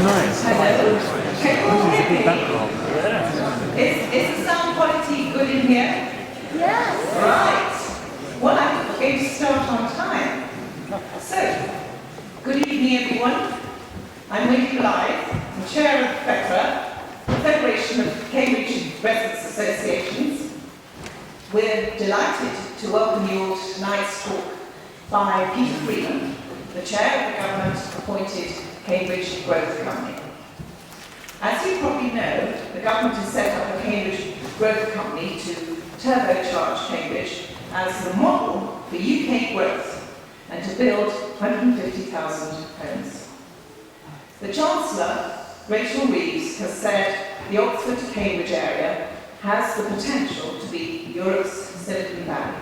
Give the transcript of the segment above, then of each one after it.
nice. Hello. Can you all This is a hear good me? background. Is the sound quality good in here? Yes. Right. Well, I'm going to start on time. So, good evening, everyone. I'm Wendy Blythe, I'm Chair of FECRA, the Federation of Cambridge Residents Associations. We're delighted to welcome you all to tonight's talk by Peter Freeman, the Chair of the government-appointed Cambridge Growth Company. As you probably know, the government has set up a Cambridge Growth Company to turbocharge Cambridge as the model for UK growth and to build 150,000 homes. The Chancellor, Rachel Reeves, has said the Oxford to Cambridge area has the potential to be Europe's Silicon Valley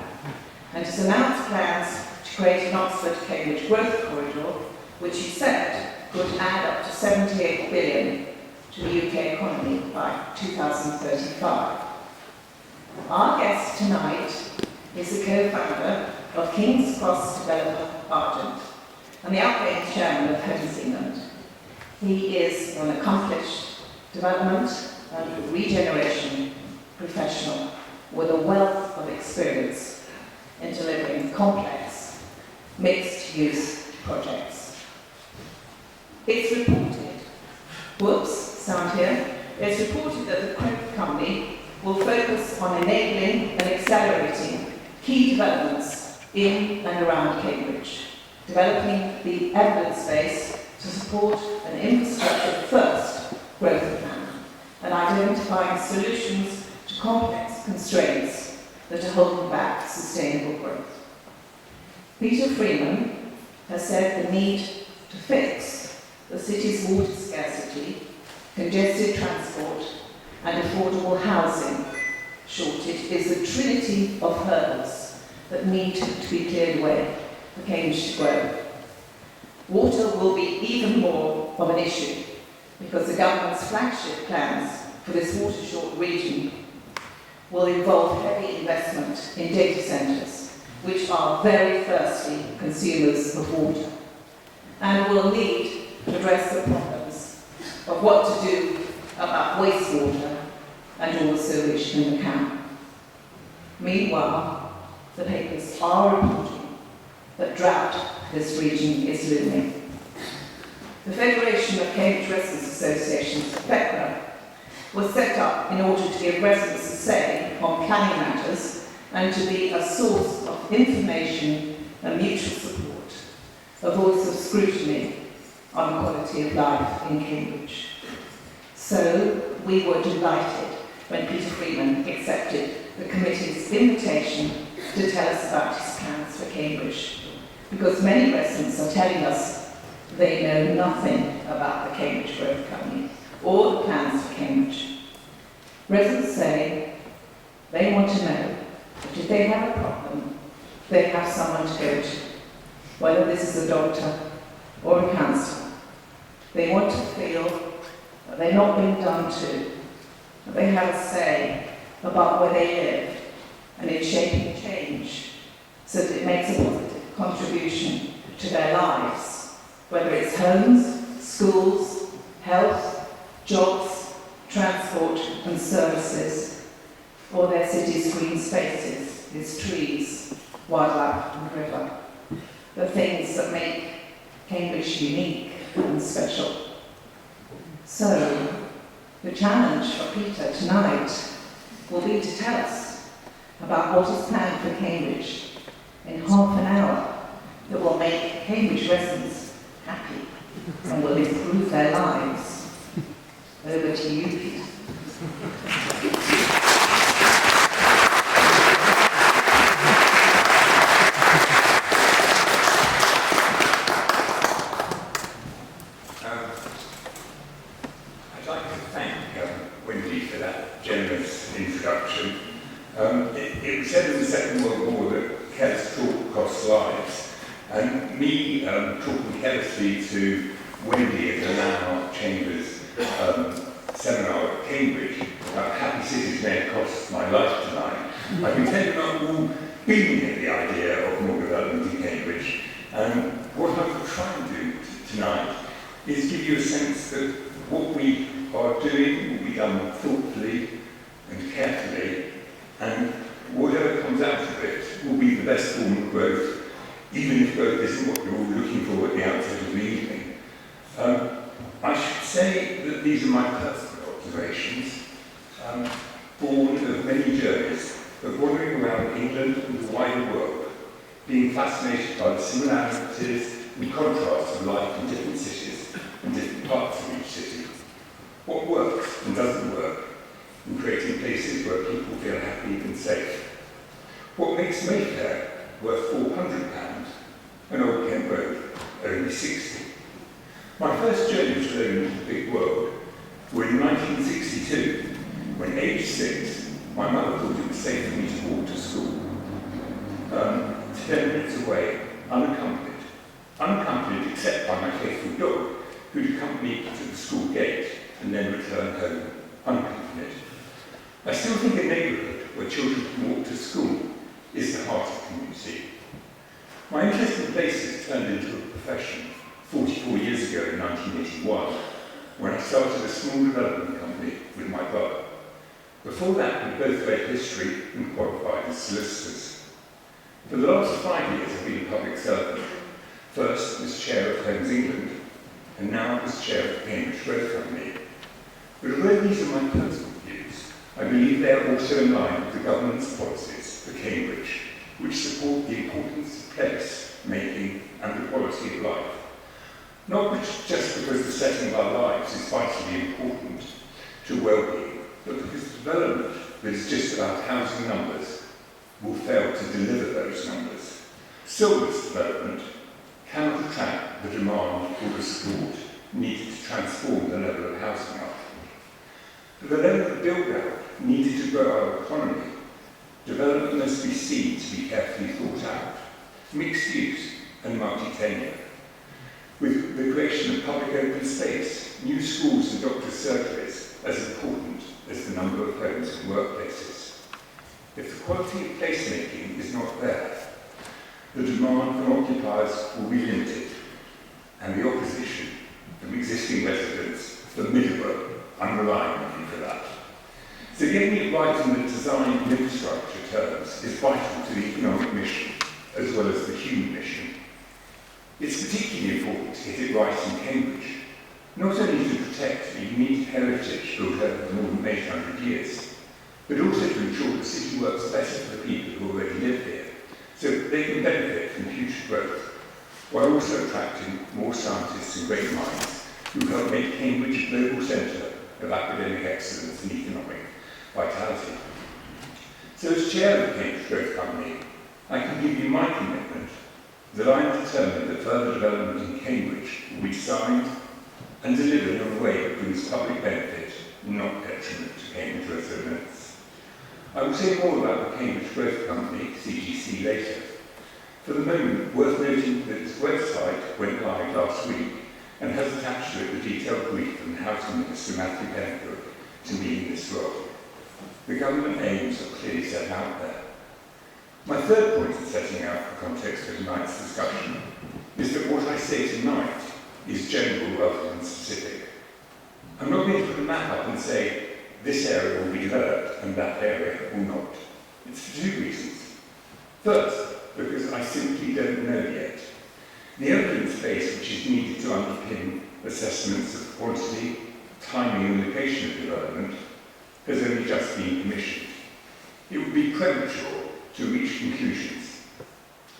and has announced plans to create an Oxford-Cambridge growth corridor, which he said could add up to 78 billion to the UK economy by 2035. Our guest tonight is the co-founder of King's Cross developer Argent and the outgoing chairman of Homes England. He is an accomplished development and regeneration professional with a wealth of experience in delivering complex, mixed-use projects. It's reported, sound here, it's reported that the growth company will focus on enabling and accelerating key developments in and around Cambridge, developing the evidence base to support an infrastructure-first growth plan, and identifying solutions to complex constraints that are holding back sustainable growth. Peter Freeman has said the need to fix the city's water scarcity, congested transport, and affordable housing shortage is a trinity of hurdles that need to be cleared away for Cambridge to grow. Water will be even more of an issue because the government's flagship plans for this water-short region will involve heavy investment in data centres, which are very thirsty consumers of water, and will need to address the problems of what to do about wastewater and all the sewage in the camp. Meanwhile, the papers are reporting that drought in this region is looming. The Federation of Cambridge Residents Associations, FECRA, was set up in order to give residents a say on planning matters and to be a source of information and mutual support, a voice of scrutiny on the quality of life in Cambridge. So we were delighted when Peter Freeman accepted the committee's invitation to tell us about his plans for Cambridge, because many residents are telling us they know nothing about the Cambridge Growth Company or the plans for Cambridge. Residents say they want to know that if they have a problem, they have someone to go to, whether this is a doctor or a counsellor. They want to feel that they're not being done to, that they have a say about where they live and in shaping change so that it makes a positive contribution to their lives, whether it's homes, schools, health, jobs, transport and services, or their city's green spaces, its trees, wildlife and river, the things that make Cambridge unique and special. So, the challenge for Peter tonight will be to tell us about what is planned for Cambridge in half an hour that will make Cambridge residents happy and will improve their lives. Over to you, Peter. I'd like to thank Wendy for that generous introduction. It was said in the Second World War that careless talk costs lives, and me talking carelessly to Wendy at the Landmark Chambers seminar at Cambridge about happy cities may have cost my life tonight. I can tell you I'm all beaming at the idea of more development in Cambridge, and what I'm trying to do tonight is give you a sense that what we are doing will be done thoughtfully and carefully, and whatever comes out of it will be the best form of growth, even if growth isn't what you're all looking for at the outset of the evening. I should say that these are my personal observations, born of many journeys of wandering around England and the wider world, being fascinated by the similarities and contrasts of life in different cities and different parts of each city. What works and doesn't work in creating places where people feel happy and safe. What makes Mayfair worth £400 and Old Kent Road only 60? My first journeys alone into the big world were in 1962, when aged 6, my mother thought it was safe for me to walk to school. 10 minutes away, unaccompanied except by my faithful dog, who'd accompany me to the school gate and then return home unaccompanied. I still think a neighbourhood where children can walk to school is the heart of the community. My interest in places turned into a profession 44 years ago in 1981, when I started a small development company with my brother. Before that, we both read history and qualified as solicitors. For the last 5 years, I've been a public servant, first as chair of Homes England, and now as chair of the Cambridge Growth Company. But although these are my personal views, I believe they are also in line with the government's policies for Cambridge, which support the importance of place making and the quality of life. Not just because the setting of our lives is vitally important to well-being, but because development that is just about housing numbers will fail to deliver those numbers. Soulless development cannot attract the demand or the support needed to transform the level of housing output. For the level of build-out needed to grow our economy, development must be seen to be carefully thought out, mixed use and multi-tenure. With the creation of public open space, new schools and doctors' surgeries as important as the number of homes and workplaces. If the quality of placemaking is not there, the demand from occupiers will be limited, and the opposition from existing residents formidable. I'm relying on you for that. So getting it right in the design and infrastructure terms is vital to the economic mission as well as the human mission. It's particularly important to get it right in Cambridge, not only to protect the unique heritage built over more than 800 years, but also to ensure the city works better for the people who already live here, so that they can benefit from future growth, while also attracting more scientists and great minds who help make Cambridge a global centre of academic excellence and economic vitality. So as chair of the Cambridge Growth Company, I can give you my commitment that I am determined that further development in Cambridge will be designed and delivered in a way that brings public benefit, not detriment to Cambridge residents. I will say more about the Cambridge Growth Company, CGC, later. For the moment, worth noting that its website went live last week and has attached to it the detailed brief from Housing Minister Matthew Pennycook to me in this role. The government aims are clearly set out there. My third point in setting out the context of tonight's discussion is that what I say tonight is general rather than specific. I'm not going to put a map up and say this area will be developed and that area will not. It's for two reasons. First, because I simply don't know yet. The open space which is needed to underpin assessments of quantity, timing and location of development has only just been commissioned. It would be premature to reach conclusions.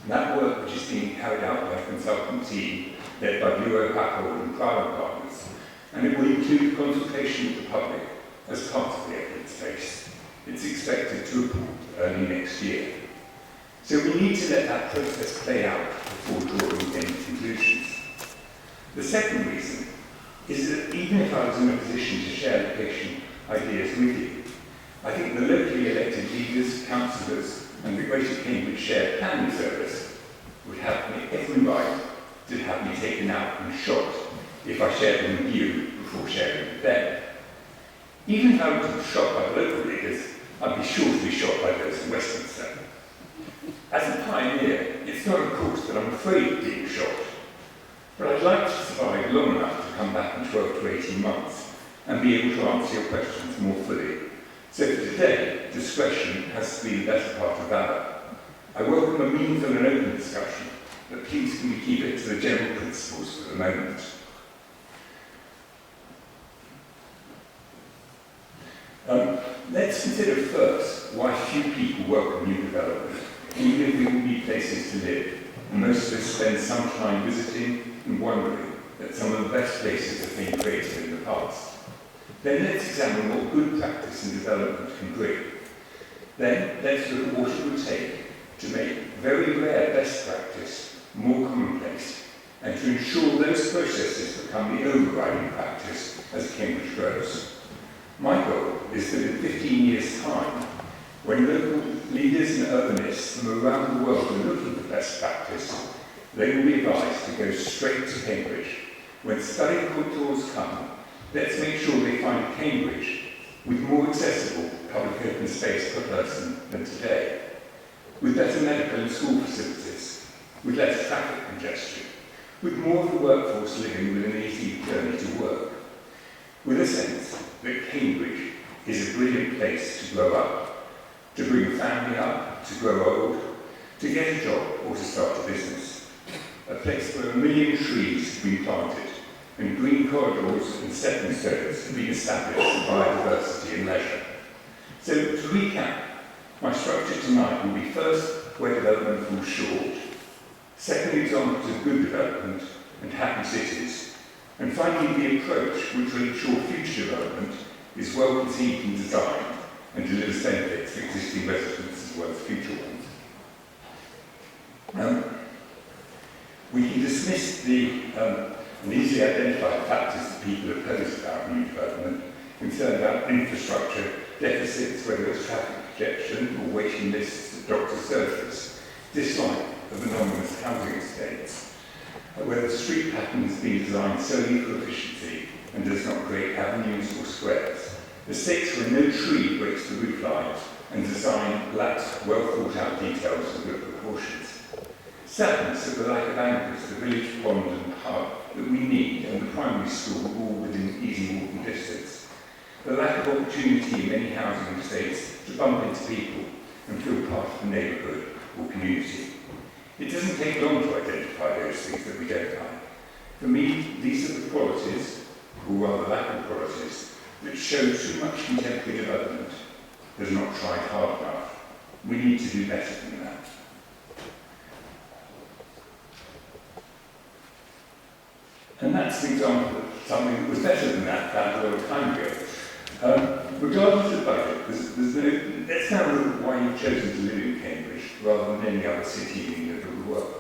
That work which is being carried out by a consultant team led by Bureau Pappold and private partners, and it will include consultation with the public as part of the open space. It's expected to report early next year. So we need to let that process play out before drawing any conclusions. The second reason is that even if I was in a position to share location ideas with you, I think the locally elected leaders, councillors and the Greater Cambridge Shared Planning Service would have every right to have me taken out and shot if I shared them with you before sharing with them. Even if I wasn't shot by the local leaders, I'd be sure to be shot by those in Westminster. As a pioneer, it's not of course that I'm afraid of being shot, but I'd like to survive long enough to to come back in 12 to 18 months and be able to answer your questions more fully. So for today, discretion has to be the better part of valour. I welcome a meaningful and open discussion, but please can we keep it to the general principles for the moment. Let's consider first why few people welcome new development, even if we all need places to live, and most of us spend some time visiting and wondering that some of the best places have been created in the past. Then let's examine what good practice and development can bring. Then let's look at what it would take to make very rare best practice more commonplace, and to ensure those processes become the overriding practice as Cambridge grows. My goal is that in 15 years' time, when local leaders and urbanists from around the world are looking for best practice, they will be advised to go straight to Cambridge. When study tours come, let's make sure they find Cambridge with more accessible public open space per person than today, with better medical and school facilities, with less traffic congestion, with more of the workforce living within an easy journey to work, with a sense that Cambridge is a brilliant place to grow up, to bring a family up, to grow old, to get a job or to start a business. A place where 1 million trees have been planted and green corridors and stepping stones have been established for biodiversity and leisure. So to recap, my structure tonight will be first where development falls short, second examples of good development and happy cities, and finally the approach which will ensure future development is well conceived and designed and delivers benefits for existing residents as well as future ones. We can dismiss the and easily identify the factors that people oppose about new development, concerned about infrastructure, deficits, whether it's traffic congestion or waiting lists at doctor surgeries, dislike of anonymous housing estates, where the street pattern has been designed solely for efficiency and does not create avenues or squares, estates where no tree breaks the roof line and design lacks well thought out details and good proportions. Sadness at the lack of anchors, the village pond and pub that we need, and the primary school all within easy walking distance. The lack of opportunity in many housing estates to bump into people and feel part of the neighbourhood or community. It doesn't take long to identify those things that we don't like. For me, these are the qualities, or rather lack of qualities, that show too much contemporary development has not tried hard enough. We need to do better than that. And that's an example of something that was better than that found a long time ago. Regardless of budget, let's now look at why you've chosen to live in Cambridge rather than any other city in the middle of the world.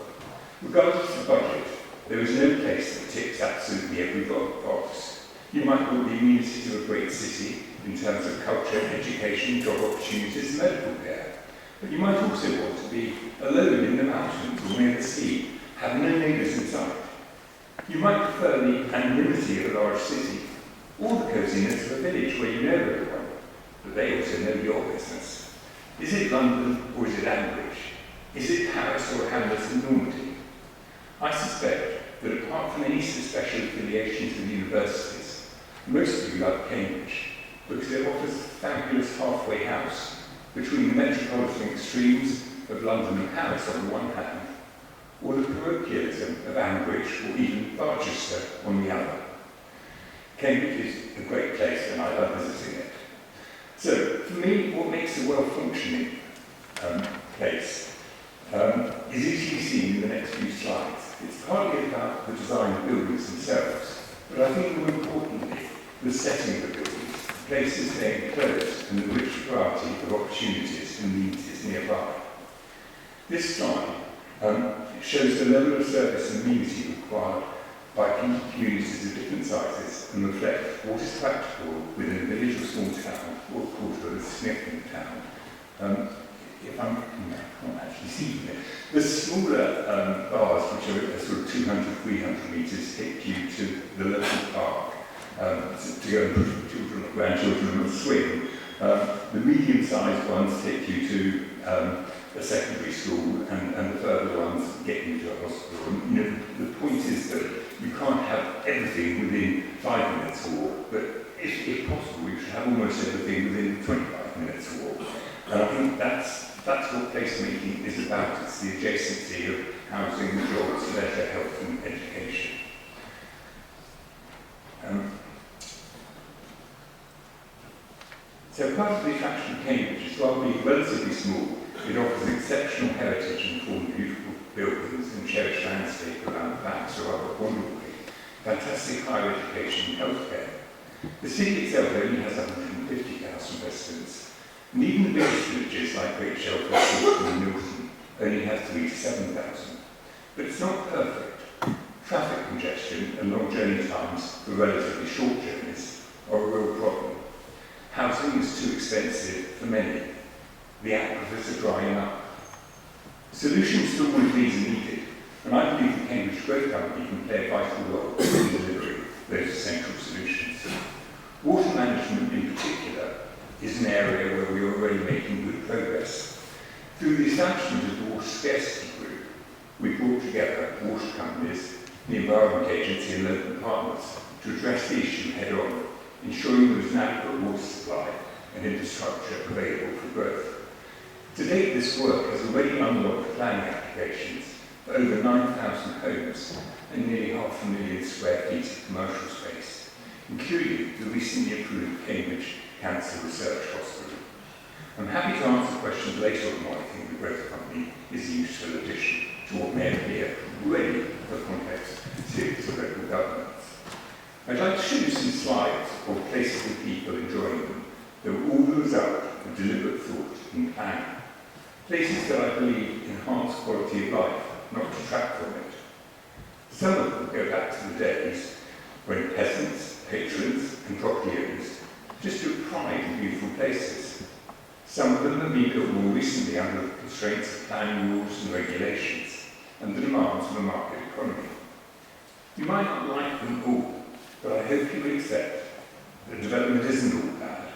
Regardless of budget, there is no place that ticks absolutely every box. You might want the immunity to a great city in terms of culture, education, job opportunities, and medical care. But you might also want to be alone in the mountains or near the sea, have no neighbours in sight. You might prefer the anonymity of a large city, or the coziness of a village where you know everyone, but they also know your business. Is it London or is it Ambridge? Is it Paris or Hamlet in Normandy? I suspect that apart from any special affiliations with universities, most of you love Cambridge because it offers a fabulous halfway house between the metropolitan extremes of London and Paris on the one hand, or the parochialism of Ambridge or even Barchester on the other. Cambridge is a great place and I love visiting it. So, for me, what makes a well-functioning place is easily seen in the next few slides. It's partly about the design of buildings themselves, but I think more importantly, the setting of the buildings, the places they enclose, and the rich variety of opportunities and amenities nearby. This slide shows the level of service and amenity required by communities of different sizes and reflect what is practical within a village or small town or a quarter of a significant town. If I can't actually see it, the smaller bars, which are sort of 200, 300 metres, take you to the local park to go and put children or grandchildren on a swing. The medium-sized ones take you to a secondary school, and the further ones get you to a hospital. And, the point is that you can't have everything within 5 minutes walk, but if possible, we should have almost everything within 25 minutes walk. And I think that's what placemaking is about. It's the adjacency of housing, jobs, leisure, health and education. So part of the attraction of Cambridge is, while being relatively small, it offers exceptional heritage in the form of beautiful buildings and cherished landscape around the banks or other wonderful, fantastic higher education and healthcare. The city itself only has 150,000 residents, and even the biggest villages like Great Shelter, and Milton only have 3 to 7,000. But it's not perfect. Traffic congestion and long journey times for relatively short journeys are a real problem. Housing is too expensive for many. The aquifers are drying up. Solutions to all of these are needed, and I believe the Cambridge Growth Company can play a vital role in delivering those essential solutions. Water management in particular is an area where we are already making good progress. Through the establishment of the Water Scarcity Group, we brought together water companies, the Environment Agency and local partners to address the issue head on, ensuring there is an adequate water supply and infrastructure available for growth. To date, this work has already unlocked planning applications for over 9,000 homes and nearly 500,000 square feet of commercial space, including the recently approved Cambridge Cancer Research Hospital. I'm happy to answer questions later on why I think the Growth Company is a useful addition to what may appear already a complex series of local governments. I'd like to show you some slides of places and people enjoying them that were all the result of deliberate thought and planning. Places that I believe enhance quality of life, not detract from it. Some of them go back to the days when peasants, patrons and property owners just took pride in beautiful places. Some of them have been built more recently under the constraints of planning rules and regulations and the demands of a market economy. You might not like them all, but I hope you will accept that development isn't all bad,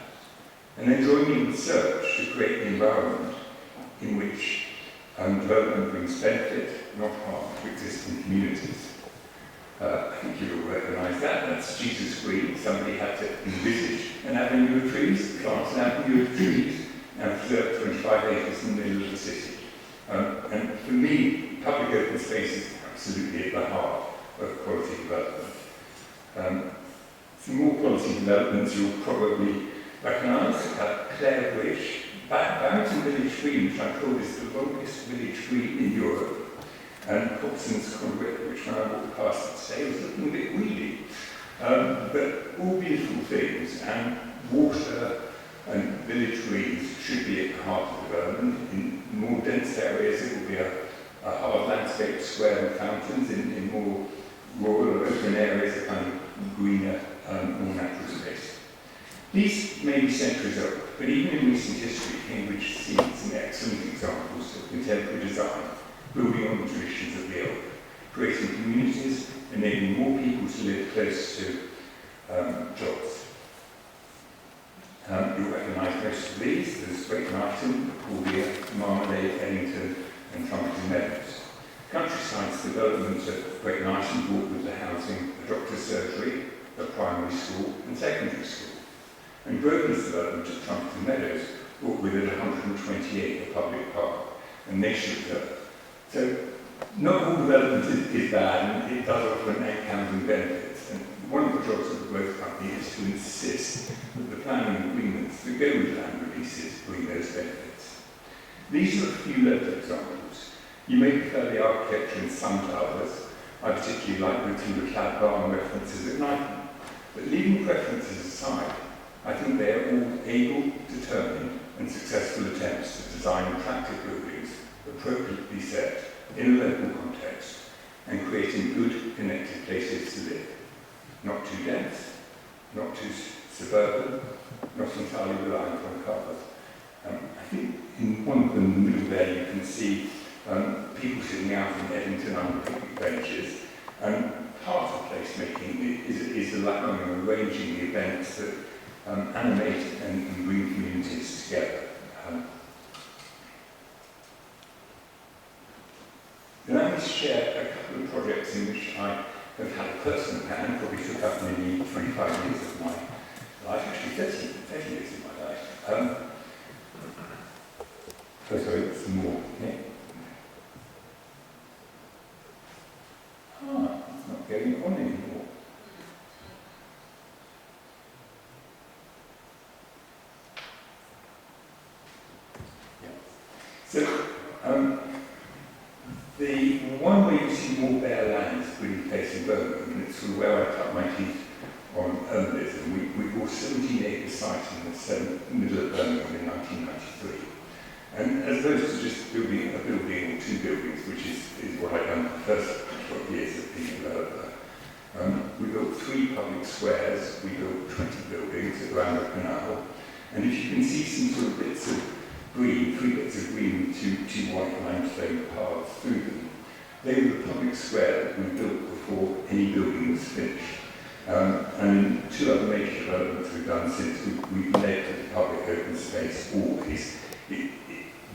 and then join me in the search to create the environment in which development brings benefit, not harm, to existing communities. I think you'll all recognise that. That's Jesus Green. Somebody had to envisage an avenue of trees, plant an avenue of trees, and preserve 25 acres in the middle of the city. And for me, public open space is absolutely at the heart of quality development. Some more quality developments you'll probably recognise. Clare Bridge, Barrington Village Green, which I'm told is the longest village green in Europe, and Hobson's Conduit, which when I walked past it today was looking a bit weedy. But all beautiful things, and water and village greens should be at the heart of development. In more dense areas it will be a hard landscape square with fountains. In more rural or open areas a kind of greener, more natural space. These may be centuries old, but even in recent history, Cambridge sees some excellent examples of contemporary design, building on the traditions of the old, creating communities, enabling more people to live close to jobs. You'll recognise most of these. There's Great Knighton, Cordia, Marmalade, Ellington and Trumpeton Meadows. Countryside's development of Great Knighton brought with the housing a doctor's surgery, a primary school and secondary school. And Grosvenor's development of Trumpeton Meadows brought with it 120 acre public park and nature reserve. So not all development is bad, and it does offer net housing benefits. And one of the jobs of the Growth Company is to insist that the planning agreements that go with land releases bring those benefits. These are a few local examples. You may prefer the architecture in some towers. I particularly like the timber-clad barn references at Knighton. But leaving preferences aside, I think they are all able, determined and successful attempts to design attractive buildings appropriately set in a local context and creating good, connected places to live. Not too dense, not too suburban, not entirely reliant on cars. I think in one of them, in the middle there, you can see people sitting out in Edmonton under picnic benches. And part of placemaking is allowing and arranging the events that animate and bring communities together. Allow me to share a couple of projects in which I have had a personal hand, probably took up nearly 25 years of my life, actually 30 years of my life. Oh, sorry, some more. Okay. It's not going on anymore. Yeah. So, the one way you see more bare land is really place in Birmingham, and it's sort of where I cut my teeth on urbanism. We bought 17-acre site in the middle of Birmingham in 1993. And as opposed to just building a building or two buildings, which is what I've done for the first 12 years of being a developer, we built 3 public squares, we built 20 buildings around the canal, and if you can see some sort of bits of green, 3 bits of green with two white limestone paths through them, they were the public square that we built before any building was finished. And 2 other major developments we've done since we've led to the public open space always. It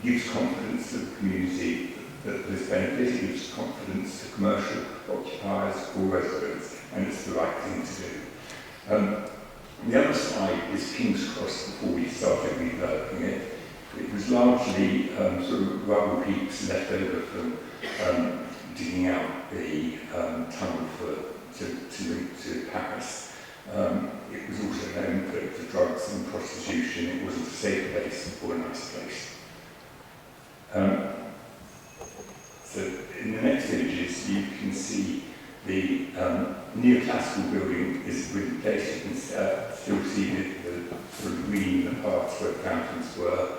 gives confidence to the community that there's benefit, it gives confidence to commercial occupiers or residents, and it's the right thing to do. The other slide is King's Cross before we started redeveloping it. It was largely sort of rubble heaps left over from digging out the tunnel to link to Paris. It was also known for drugs and prostitution. It wasn't a safe place or a nice place. So in the next images you can see the neoclassical building is really placed. You can still see the sort of green in the parts where the fountains were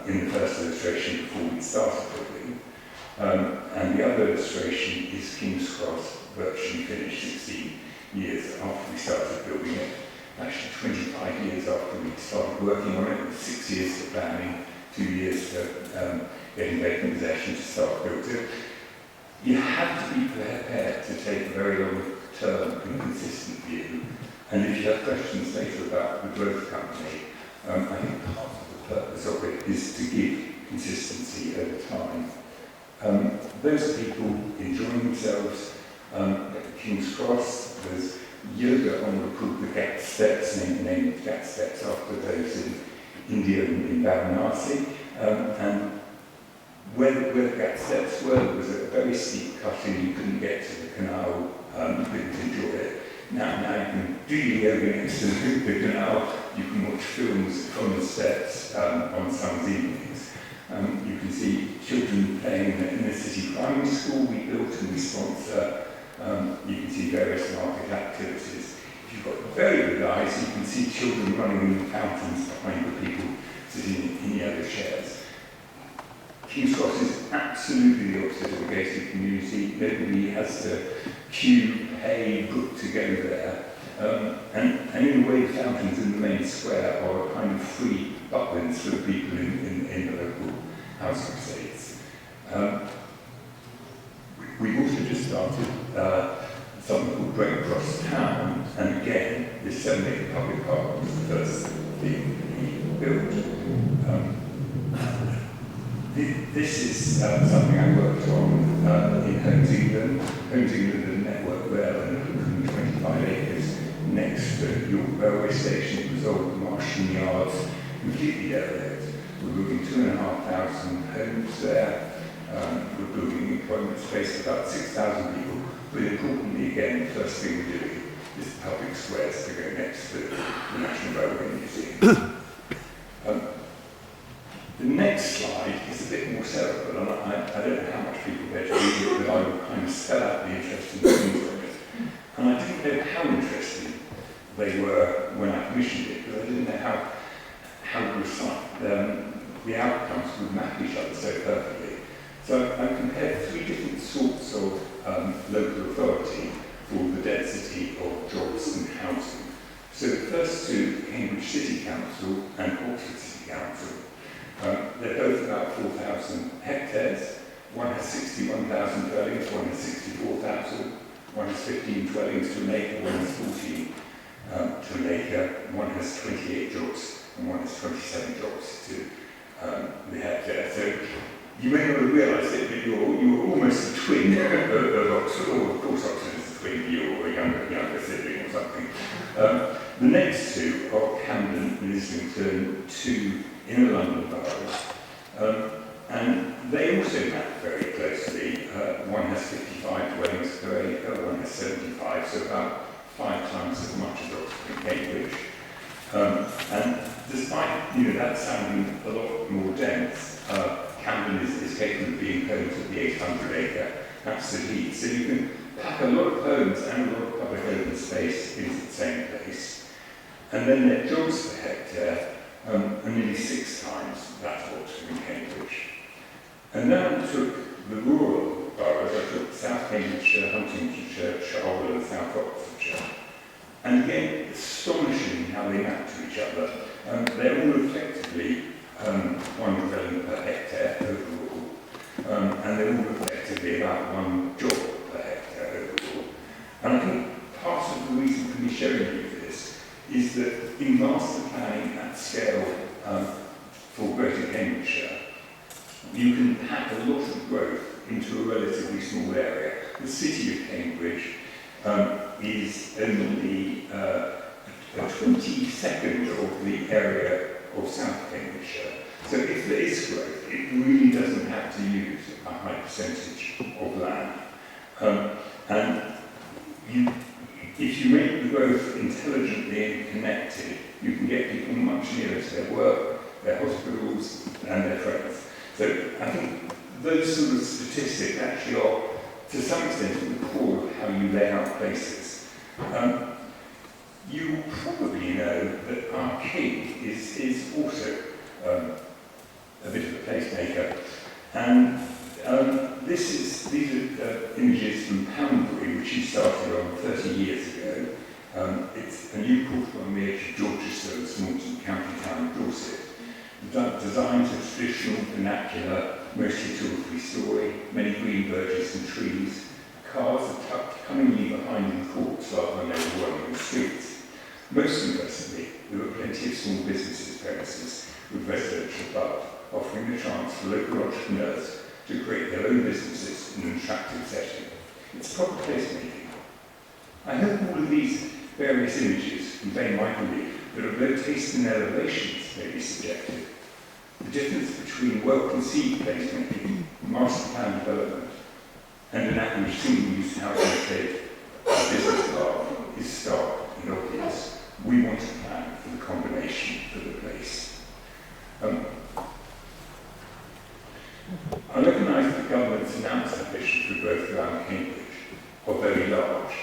in the first illustration before we started building. And the other illustration is King's Cross, virtually finished 16 years after we started building it. Actually 25 years after we started working on it, 6 years for planning, 2 years for getting vacant possession to start building. You have to be prepared to take a very long-term and consistent view. And if you have questions later about the growth company, I think part of the purpose of it is to give consistency over time. Those people enjoying themselves at King's Cross. There's yoga on the called the Gat Steps, named Gat Steps after those in India and in Varanasi. And where the Gat Steps were, there was a very steep cutting. You couldn't get to the canal, you couldn't enjoy it. Now you can do your yoga next to the canal. You can watch films from the steps on summer's evenings. You can see children playing in the city primary school we built and we sponsor. You can see various market activities. If you've got very good eyes, you can see children running in the fountains behind the people sitting in yellow chairs. King's Cross is absolutely the opposite of a gated community. Nobody has to queue, pay, book to go there. And in a way, the fountains in the main square are a kind of free butlins for the people in the local housing estates. We've also just started something called Break Across Town, and again, this 7-acre public park was the first thing we built. This is something I worked on in Homes England. Homes England is a network there, and 125 acres next to York Railway Station. It was old Marshall Yards, completely derelict. We're building 2,500 homes there. We're building employment space for about 6,000 people. But importantly, again, the first thing we're doing is the public squares to go next to the National Railway Museum. The next slide is a bit more cerebral, and I don't know how much people get to read it, but I will kind of spell out the interesting things of it. And I didn't know how interesting they were when I commissioned it, because I didn't know how to recite the outcomes would map each other so perfectly. So I compared 3 different sorts of local authority for the density of jobs and housing. So the first 2, Cambridge City Council and Oxford City Council. They're both about 4,000 hectares. One has 61,000 dwellings, one has 64,000. One has 15 dwellings to an acre, one has 14 to an acre. One has 28 jobs, and one has 27 jobs to the hectare. So you may not have realised it, but you're almost a twin of Oxford, or of course Oxford is a twin or a younger sibling or something. The next two are Camden and Islington, two inner London boroughs, and they also map very closely. One has 55 dwellings per acre, one has 75, so about 5 times as much as Oxford and Cambridge. And despite that sounding a lot more dense, Camden is capable of being home to the 800-acre Hampstead Heath. So you can pack a lot of homes and a lot of public open space into the same place. And then their jobs per hectare are nearly 6 times that of Oxford and Cambridge. And then I took the rural boroughs. I took South Cambridgeshire, Huntingdonshire, Cherwell and South Oxfordshire. And again, astonishing how they map to each other. They're all effectively 1 dwelling per hectare overall, and they're all effectively about 1 job per hectare overall. And I think part of the reason for me showing you this is that in master planning at scale for Greater Cambridgeshire, you can pack a lot of growth into a relatively small area. The city of Cambridge is only a 22nd of the area of South Cambridgeshire. So if there is growth, it really doesn't have to use a high percentage of land. And if you make the growth intelligently and connected, you can get people much nearer to their work, their hospitals, and their friends. So I think those sort of statistics actually are, to some extent, at the core of how you lay out places. You probably know that our king is also a bit of a placemaker. And these are images from Poundbury, which he started on 30 years ago. It's a new quarter on the edge of Dorchester, a small county town of Dorset. Designed to traditional, vernacular, mostly 2 or 3 story, many green verges and trees. Cars are tucked cunningly behind in courts rather than overwhelming the streets. Most impressively, there were plenty of small businesses premises with residential above, offering the chance for local entrepreneurs to create their own businesses in an attractive setting. It's proper placemaking. I hope all of these various images convey my belief that although taste and elevations may be subjective, the difference between well-conceived placemaking, master plan development, and an average single-use housing estate business park is stark and obvious. We want a plan for the combination for the place. I recognise that government's announced ambitions for growth around Cambridge are very large,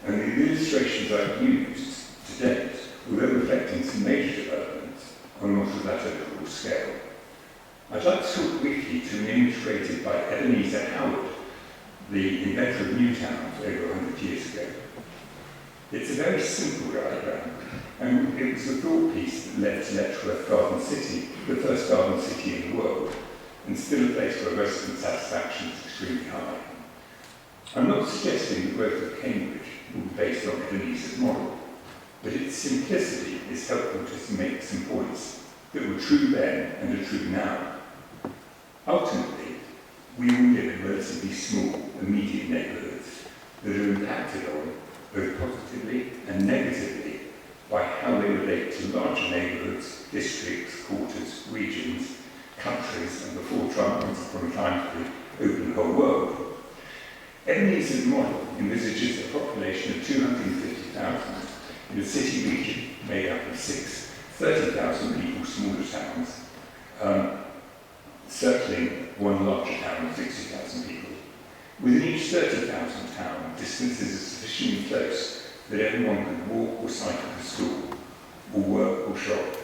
and the illustrations I've used to date, although reflecting some major developments, are not of that overall scale. I'd like to talk briefly to an image created by Ebenezer Howard, the inventor of new towns over 100 years ago. It's a very simple diagram, and it was the thought piece that led to Letchworth Garden City, the first garden city in the world, and still a place where resident satisfaction is extremely high. I'm not suggesting the growth of Cambridge will be based on Ebenezer's model, but its simplicity is helpful to make some points that were true then and are true now. Ultimately, we all live in relatively small, immediate neighbourhoods that are impacted on, both positively and negatively, by how they relate to larger neighbourhoods, districts, quarters, regions, countries, and before Trump once upon a time to open the whole world. Ebenezer's model envisages a population of 250,000 in a city region made up of 30,000 people smaller towns, circling one larger town of 60,000 people. Within each 30,000 town, distances are sufficiently close that everyone could walk or cycle to school, or work or shop,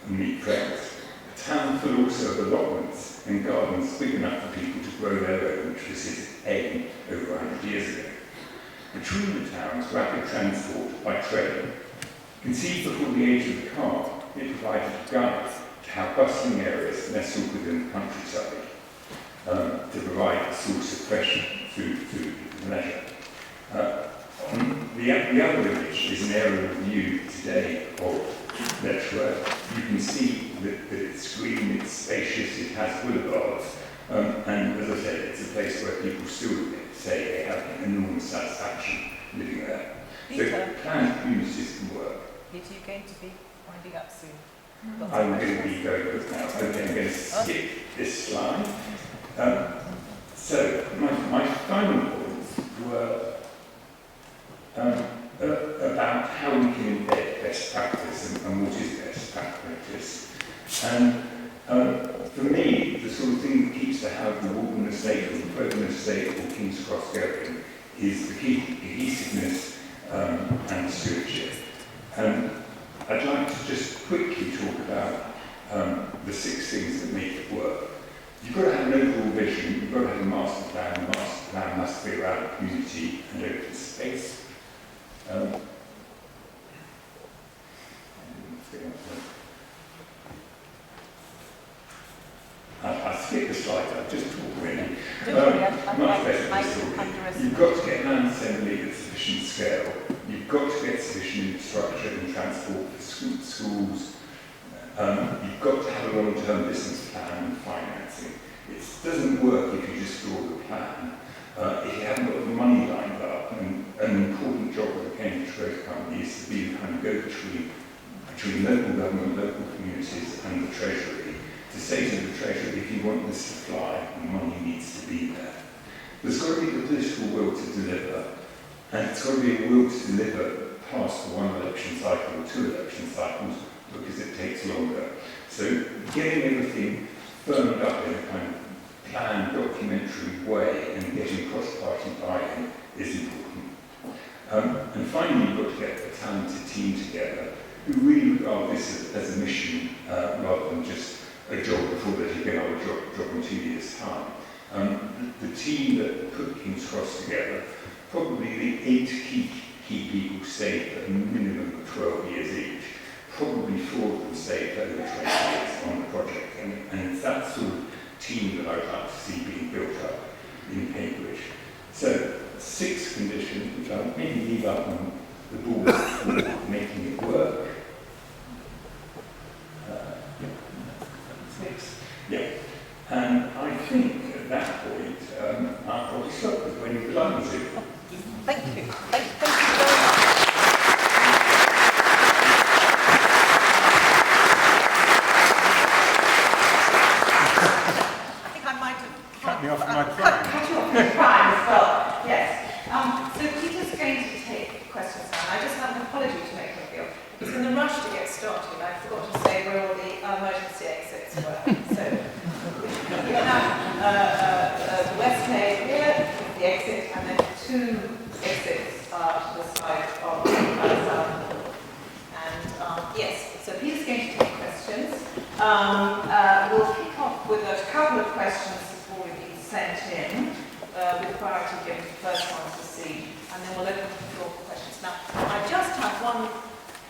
and meet friends. A town full also of allotments and gardens big enough for people to grow their own, which was his aim over 100 years ago. Between the towns, rapid transport by train. Conceived before the age of the car, it provided a guide to how bustling areas nestled within the countryside to provide a source of fresh food and leisure. The other image is an aerial view today of Letchworth. You can see that it's green, it's spacious, it has boulevards, And as I said, it's a place where people still say they have enormous satisfaction living there. Peter, So planned communities can work. Peter, you're going to be winding up soon. I'm going to be very good now. Okay, I'm going to skip this slide. So my final points were about how we can embed best practice and what is best practice. And for me, the sort of thing that keeps the Howden Walden estate or the Woburn estate or King's Cross going is the cohesiveness and stewardship. I'd like to just quickly talk about the 6 things that make it work. You've got to have an overall vision, you've got to have a master plan. The master plan must be around community and open space. I'll skip the slide, I've just talked really. Much better. You've got to get land assembly at sufficient scale. You've got to get sufficient infrastructure and transport for schools. You've got to have a long-term business plan and financing. It doesn't work if you just draw the plan. If you haven't got the money lined up, and an important job of the Cambridge Growth Company is to be the kind of go-between between local government, local communities and the Treasury, to say to the Treasury, if you want this to fly, the money needs to be there. There's got to be the political will to deliver, and it's got to be a will to deliver past the 1 election cycle or 2 election cycles, because it takes longer. So getting everything firmed up in a kind of planned, documentary way and getting cross-party buy-in is important. And finally, you've got to get a talented team together who really regard this as a mission rather than just a job before they take another job in 2 years' time. The team that put King's Cross together, probably the 8 key people stayed for a minimum of 12 years each. Probably 4 of them stayed for over 20 years on the project. And it's that sort of team that I'd like to see being built up in Cambridge. So 6 conditions, which I'll maybe leave up on the board for making it work. 6. Yeah. And I think at that point, I'll probably stop with when you'd like me to. Thank you. Thank you very much. I think I might have cut me off my crime. Cut you off my crime as well, yes. So Peter's going to take questions now. I just have an apology to make with you. He's in a rush to get started. I forgot to say where all the emergency exits were. So you have the west gate here, the exit, and then 2 exits to the side of the south. And yes, so Peter's going to take questions. We'll kick off with a couple of questions that have already been sent in, with priority given to the first one to see, and then we'll open the floor for questions. Now, I just have one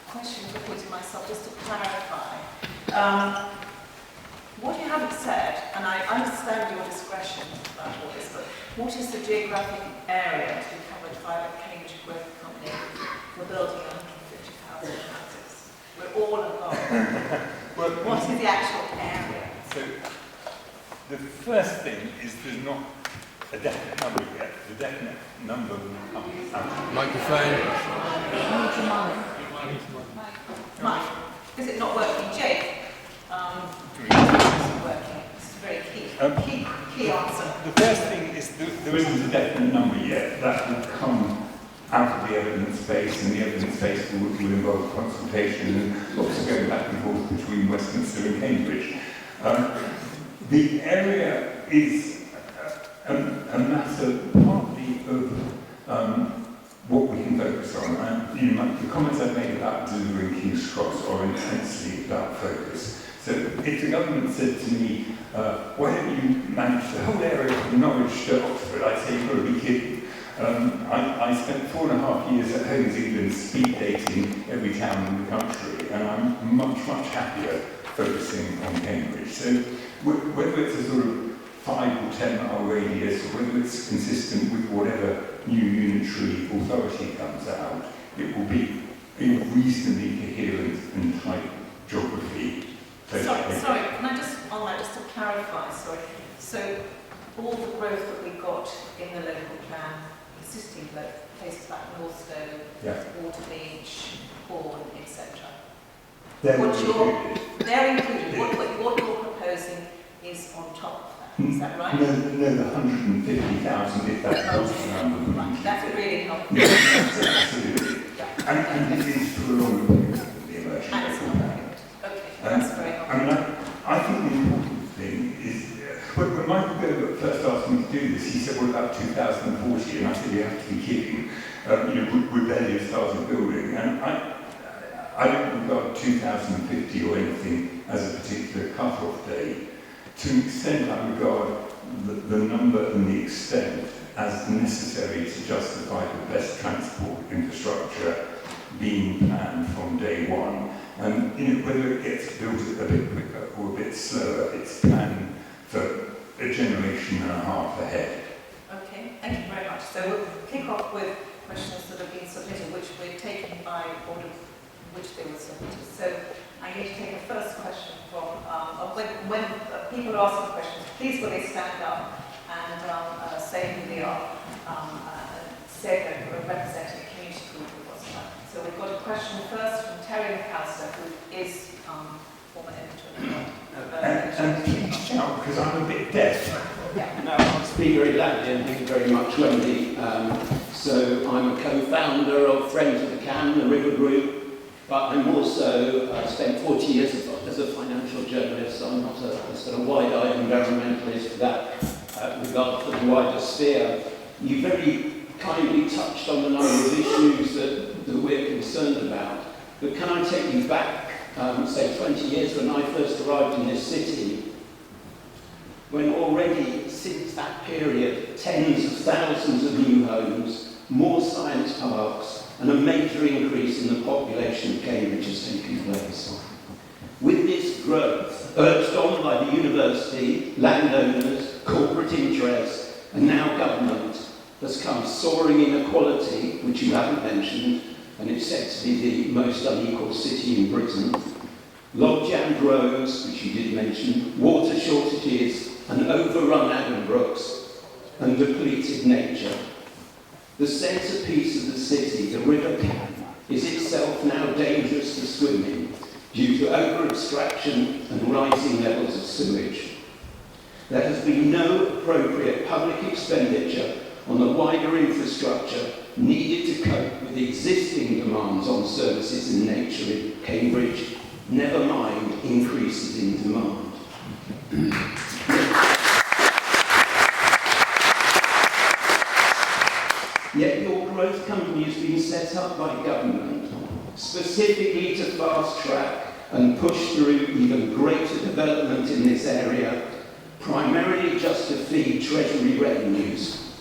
question for Peter myself, just to clarify. What you haven't said, and I understand your discretion about all this, but what is the geographic area to be covered by the Cambridge Growth Company for building 150,000 houses? We're all involved. What is the actual area? So, the first thing is there's not a definite number yet. The definite number will come out. Microphone. Mike, is it not working? Jake? It's not working. It's very key answer. The first thing is There isn't a definite number yet. That will come out of the evidence base, and the evidence base will involve consultation and lots of going back and forth between Westminster and Cambridge. The area is a matter partly of what we can focus on. And the comments I've made about delivering King's Cross are intensely about focus. So if the government said to me, why don't you manage the whole area from Norwich to Oxford, I'd say you've got to be kidding. I spent 4.5 years at Homes England speed dating every town in the country, and I'm much happier focusing on Cambridge. So whether it's a sort of 5 or 10 mile radius, or whether it's consistent with whatever new unitary authority comes out, it will be a reasonably coherent and tight geography. Sorry, can I just, on that, just to clarify, sorry. So all the growth that we got in the local plan, existing growth, places like Northstowe, Yeah. Waterbeach, Bourne, etc. They're What you're- included. They're included. What you're proposing is on top of that. Is that right? No, the 150,000, if that was the number. Right. That's really helpful. Absolutely. Yeah. And it is for all of the emerging And it's local not plan. good. Okay, that's very helpful. I mean, I think the important thing is, when Michael Gilbert first asked me to do this, he said, what about 2040? And I said, you have to be kidding. We're barely started building. And I don't regard 2050 or anything as a particular cut-off date. To an extent, I regard the number and the extent as necessary to justify the best transport infrastructure being planned from day one. And whether it gets built a bit quicker or a bit slower, it's planned for a generation and a half ahead. Okay, thank you very much. So we'll kick off with questions that have been submitted, which we're taking by order of which they were submitted. So I need to take a first question from, when people are asking questions, please will they stand up and say who they are, say that we're representing a community group or whatsoever. So we've got a question first from Terry McAllister, who is former editor of the World. And please shout, because I'm a bit deaf. Yeah. No, I'll speak very loudly, and thank you very much, Wendy. So I'm a co-founder of Friends of the Cam, the River Group, but I'm also spent 40 years as a financial journalist, so I'm not a sort of wide-eyed environmentalist for that regard for the wider sphere. You very kindly touched on a number of issues that we're concerned about, but can I take you back, say 20 years when I first arrived in this city, when already since that period, tens of thousands of new homes, more science parks, and a major increase in the population of Cambridge has taken place. With this growth, urged on by the university, landowners, corporate interests, and now government, has come soaring inequality, which you haven't mentioned, and it's said to be the most unequal city in Britain, log-jammed roads, which you did mention, water shortages, and overrun Addenbrooks, and depleted nature. The centrepiece of the city, the River Cam, is itself now dangerous to swim in due to over-abstraction and rising levels of sewage. There has been no appropriate public expenditure on the wider infrastructure needed to cope with the existing demands on services and nature in Cambridge, never mind increases in demand. Yet your growth company has been set up by government specifically to fast-track and push through even greater development in this area, primarily just to feed Treasury revenues.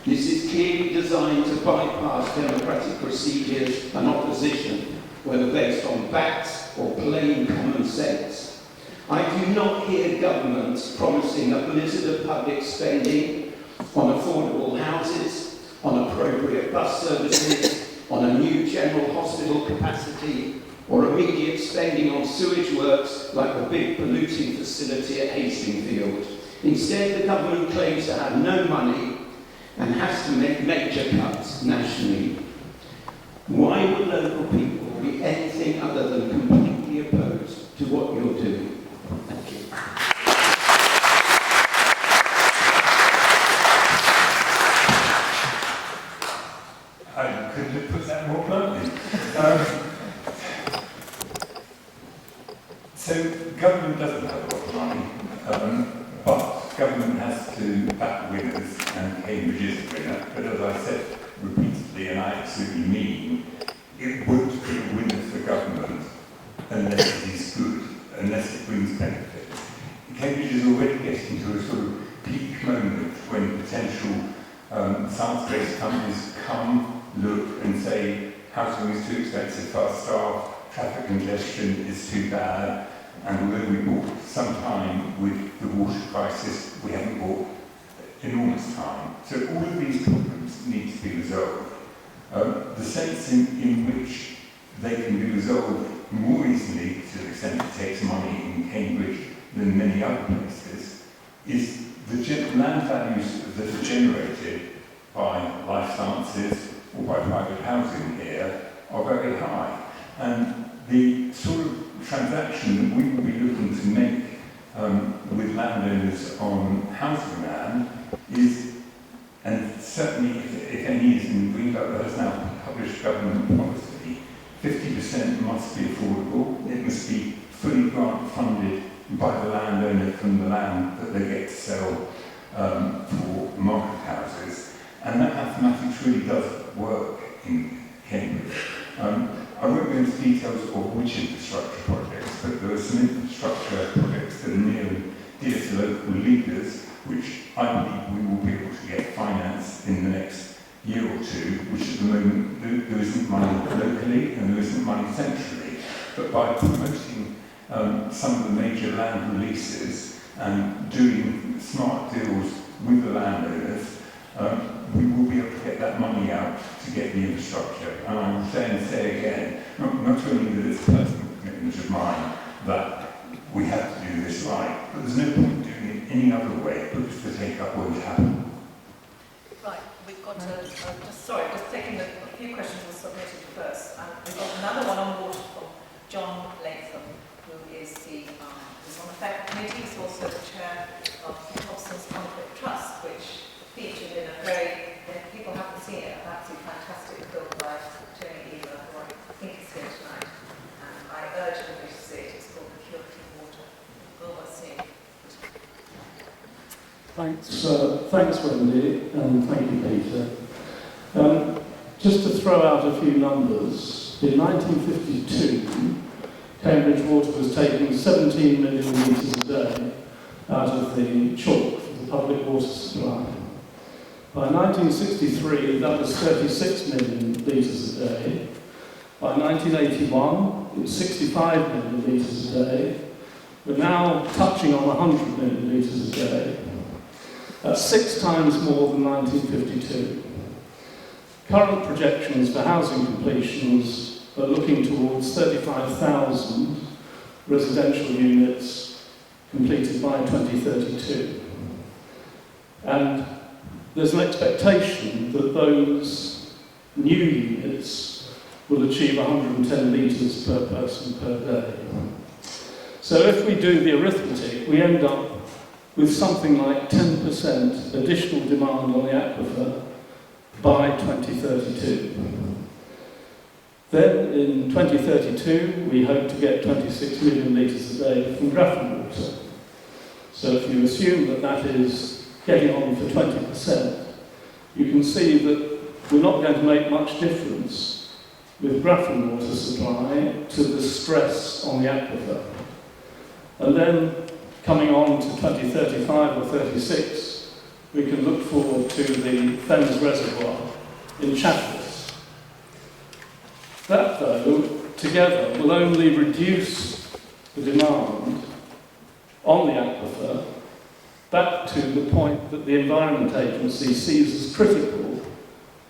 This is clearly designed to bypass democratic procedures and opposition, whether based on facts or plain common sense. I do not hear governments promising a blizzard of public spending on affordable houses, on appropriate bus services, on a new general hospital capacity, or immediate spending on sewage works like the big polluting facility at Hastingfield. Instead, the government claims to have no money and has to make major cuts nationally. Why would local people be anything other than completely opposed to what you're doing? Thank you. I couldn't have put that more bluntly. So government doesn't have a lot of money, but government has to back winners, and Cambridge is a winner. But as I said repeatedly, and I absolutely mean, it won't be a winner for government unless it is good, unless it brings benefits. Cambridge is already getting to a sort of peak moment when potential science-based companies come, look and say, housing is too expensive for our staff, traffic congestion is too bad, and although we bought some time with the water crisis, we haven't bought enormous time. So all of these problems need to be resolved. The sense in which they can be resolved more easily, to the extent it takes money in Cambridge than many other places, is land values that are generated by life sciences or by private housing here are very high. And the sort of transaction that we will be looking to make with landowners on housing land is, and certainly if any is in the Green Belt, that has now published government policy, 50% must be affordable. It must be fully grant funded by the landowner from the land that they get to sell for market houses. And that mathematics really does work in Cambridge. I won't go into details of which infrastructure projects, but there are some infrastructure projects that are near and dear to local leaders, which I believe we will be able to get financed in the next year or two, which at the moment there isn't money locally and there isn't money centrally. But by promoting some of the major land releases and doing smart deals with the landowners, we will be able to get that money out to get the infrastructure. And I will say again, not only that it's a personal commitment of mine that we have to do this right, but there's no point doing it any other way because the take-up won't happen. Right, we've got just taking a few questions were submitted first. We've got another one on water from John Latham, who is who's on the FECRA committee. He's also the chair of Hobson's Conflict Trust, which featured in a very, if people haven't seen it, an absolutely fantastic film by Tony Eva, who I think is here tonight. And I urge everybody to see it. It's called The Cure for Water. Will see. Thanks, Wendy, and thank you, Peter. Just to throw out a few numbers, in 1952, Cambridge Water was taking 17 million litres a day out of the chalk for the public water supply. By 1963, that was 36 million litres a day. By 1981, it was 65 million litres a day. We're now touching on 100 million litres a day. That's 6 times more than 1952. Current projections for housing completions are looking towards 35,000 residential units completed by 2032. And there's an expectation that those new units will achieve 110 litres per person per day. So if we do the arithmetic, we end up with something like 10% additional demand on the aquifer by 2032. Then in 2032, we hope to get 26 million litres a day from Grafton water. So if you assume that that is getting on for 20%, you can see that we're not going to make much difference with Grafton water supply to the stress on the aquifer. And then coming on to 2035 or 36, we can look forward to the Thames Reservoir in Chatteris. That, though, together will only reduce the demand on the aquifer back to the point that the Environment Agency sees as critical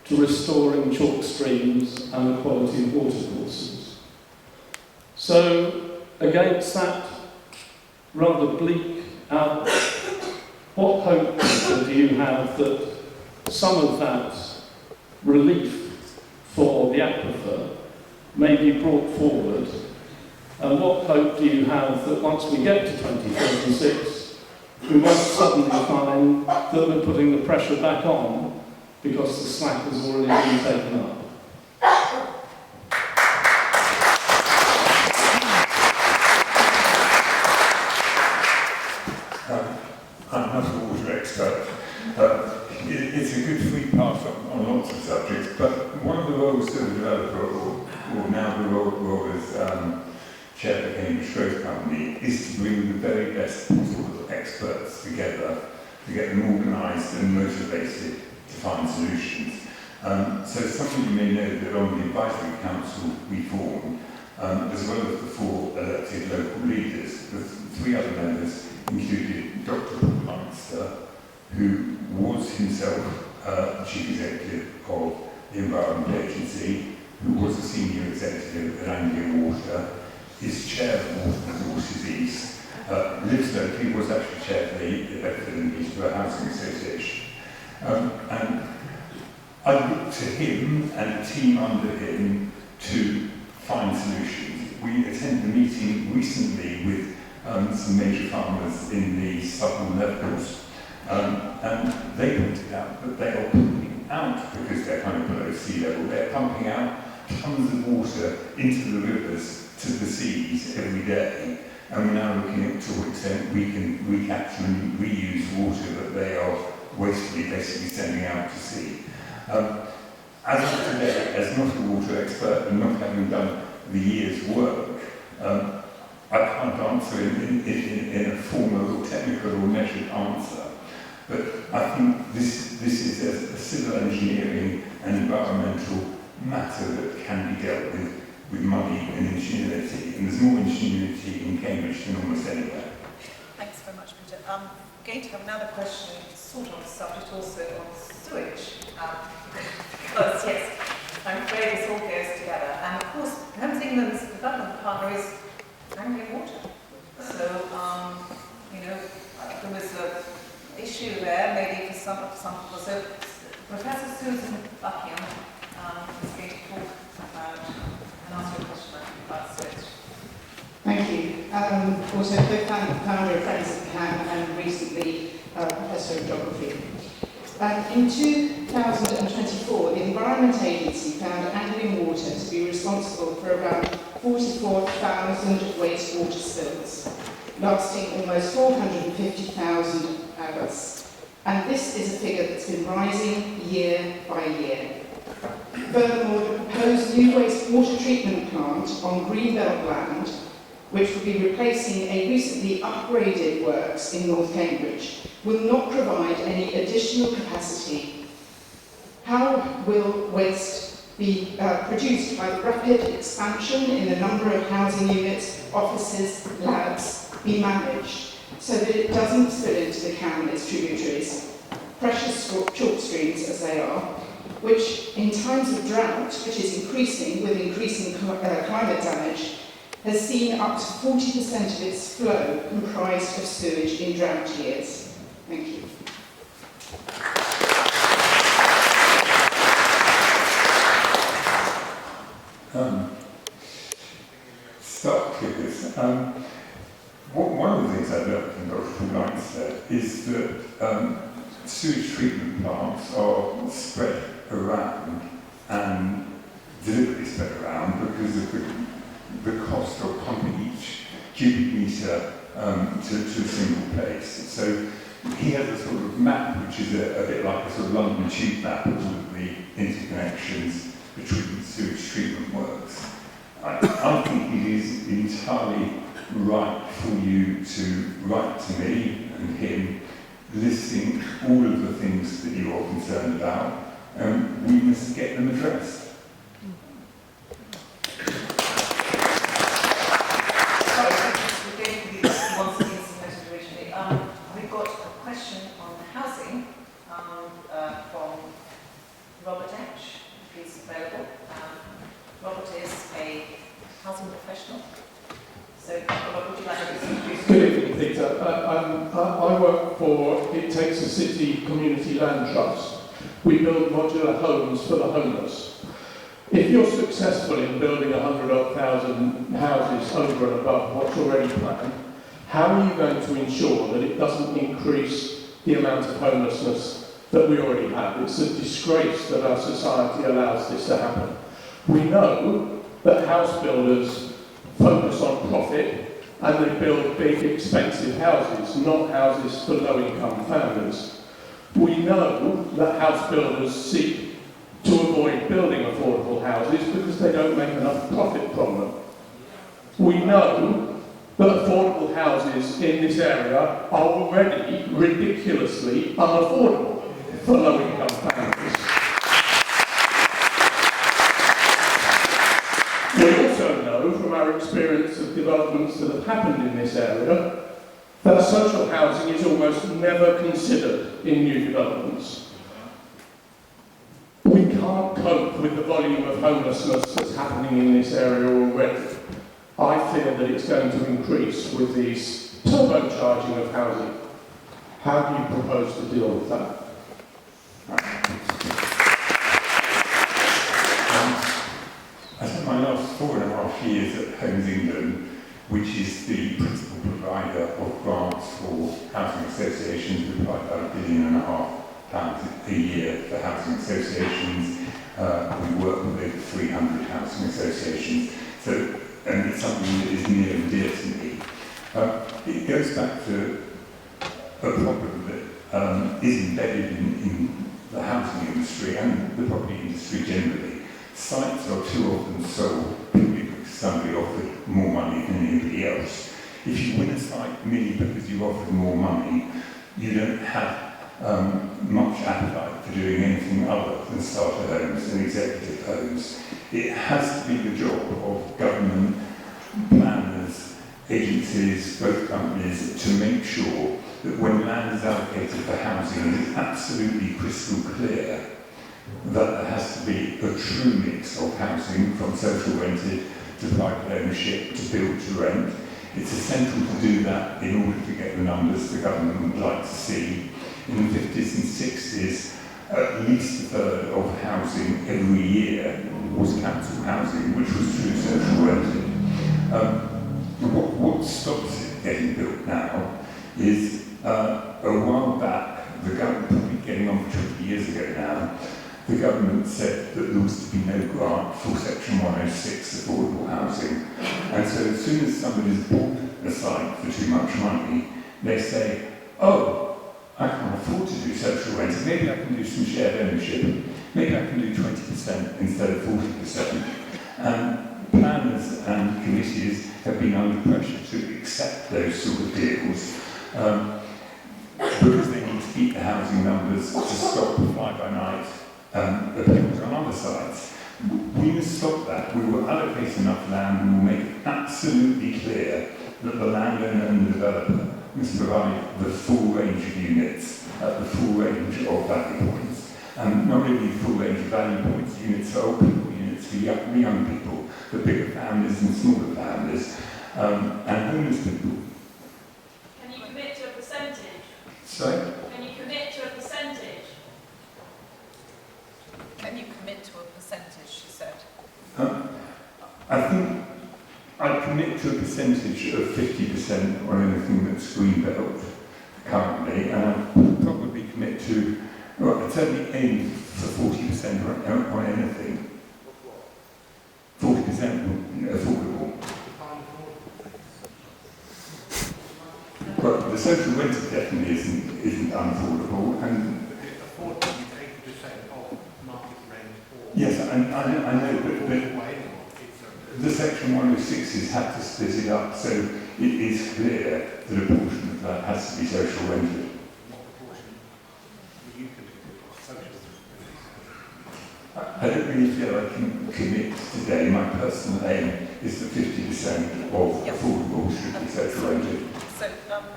to restoring chalk streams and the quality of watercourses. So, against that rather bleak outlook, what hope do you have that some of that relief for the aquifer may be brought forward? And what hope do you have that once we get to 2036, we won't suddenly find that we're putting the pressure back on because the slack has already been taken up? I'm not a water expert. It's a good free pass on lots of subjects, but one of the roles of the developer, or now the role as chair of the Cambridge Growth Company, is to bring the very best sort of experts together to get them organised and motivated to find solutions. So some of you may know that on the advisory council we formed, as well as the 4 elected local leaders, the 3 other members included Dr. Paul Leinster, who was himself the chief executive of the Environment Agency, who was a senior executive at Anglia Water, is chair of Water Resources East, lives there. He was actually chaired the Bedford and Peterborough Housing Association. And I looked to him and a team under him to find solutions. We attended a meeting recently with some major farmers in the southern levels, and they pointed out that they are pumping out, because they're kind of below sea level, they're pumping out tons of water into the rivers to the seas every day, and we're now looking at to what extent we can recapture and reuse water that they are wastefully basically sending out to sea. As of today, as not a water expert and not having done the year's work, I can't answer in a formal or technical or measured answer. But I think this is a civil engineering and environmental matter that can be dealt with money and ingenuity. And there's more ingenuity in Cambridge than almost anywhere. Thanks very much, Peter. I'm going to have another question, sort of subject also on sewage. Because, yes, I'm afraid this all goes together. And of course, Homes England's development partner is Anglia Water. So, there was an issue there, maybe for some people. So, Professor Susan Buckingham is going to talk about and answer your question about sewage. Thank you. Also, co-founder of Friends of the Cam and recently Professor of Geography. In 2024, the Environment Agency found Anglian Water to be responsible for around 44,000 wastewater spills, lasting almost 450,000 hours. And this is a figure that's been rising year by year. Furthermore, the proposed new wastewater treatment plant on Greenbelt land, which will be replacing a recently upgraded works in North Cambridge, will not provide any additional capacity. How will waste be produced by the rapid expansion in the number of housing units, offices, labs be managed so that it doesn't spill into the Cam and its tributaries, precious chalk streams as they are, which in times of drought, which is increasing with increasing climate damage, has seen up to 40% of its flow comprised of sewage in drought years. Thank you. Start figures. One of the things I learned from Dr. Leinster is that sewage treatment plants are spread around and deliberately spread around because of the cost of pumping each cubic metre to a single place. So he has a sort of map which is a bit like a sort of London tube map of all of the interconnections between sewage treatment works. I think it is entirely right for you to write to me and him listing all of the things that you are concerned about, and we must get them addressed. We've got a question on housing from Robert H. if he's available. Robert is a housing professional. So, Robert, would you like to introduce? Good evening, Peter. I work for It Takes a City Community Land Trust. We build modular homes for the homeless. If you're successful in building 100,000 houses over and above what's already planned, how are you going to ensure that it doesn't increase the amount of homelessness that we already have? It's a disgrace that our society allows this to happen. We know that house builders focus on profit and they build big, expensive houses, not houses for low-income families. We know that house builders seek to avoid building affordable houses because they don't make enough profit from them. We know that affordable houses in this area are already ridiculously unaffordable for low-income families. We also know from our experience of developments that have happened in this area that social housing is almost never considered in new developments. We can't cope with the volume of homelessness that's happening in this area already. I fear that it's going to increase with these turbocharging of housing. How do you propose to deal with that? I spent my last 4.5 years at Homes England, which is the principal provider of grants for housing associations. We provide about £1.5 billion a year for housing associations. We work with over 300 housing associations. So, and it's something that is near and dear to me. It goes back to a problem that is embedded in the housing industry and the property industry generally. Sites are too often sold purely because somebody offered more money than anybody else. If you win a site merely because you offered more money, you don't have much appetite for doing anything other than starter homes and executive homes. It has to be the job of government, planners, agencies, both companies, to make sure that when land is allocated for housing, it's absolutely crystal clear that there has to be a true mix of housing from social rented to private ownership to build to rent. It's essential to do that in order to get the numbers the government would like to see. In the 50s and 60s, at least a third of housing every year was council housing, which was true social rented. What stops it getting built now is a while back, the government, probably getting on for 20 years ago now, the government said that there was to be no grant for Section 106 affordable housing. And so as soon as somebody's bought a site for too much money, they say, oh, I can't afford to do social renting, maybe I can do some shared ownership, maybe I can do 20% instead of 40%. And planners and committees have been under pressure to accept those sort of deals because they need to keep the housing numbers to stop the fly-by-night appeals on other sites. We must stop that. We will allocate enough land and we'll make it absolutely clear that the landowner and the developer must provide the full range of units at the full range of value points. And not only the full range of value points, units for old people, units for young people, for bigger families and smaller families, and homeless people. Can you commit to a percentage? Sorry? Can you commit to a percentage? Can you commit to a percentage, she said? I think I commit to a percentage of 50% on anything that's greenbelt currently, and I'd probably commit to, well, I'd certainly aim for 40% on anything. 40% affordable. Well, the social rented definitely isn't unaffordable, and yes, I know, but the Section 106s have to split it up, so it is clear that a portion of that has to be social rented. I don't really feel I can commit today. My personal aim is that 50% of affordable should be social rented.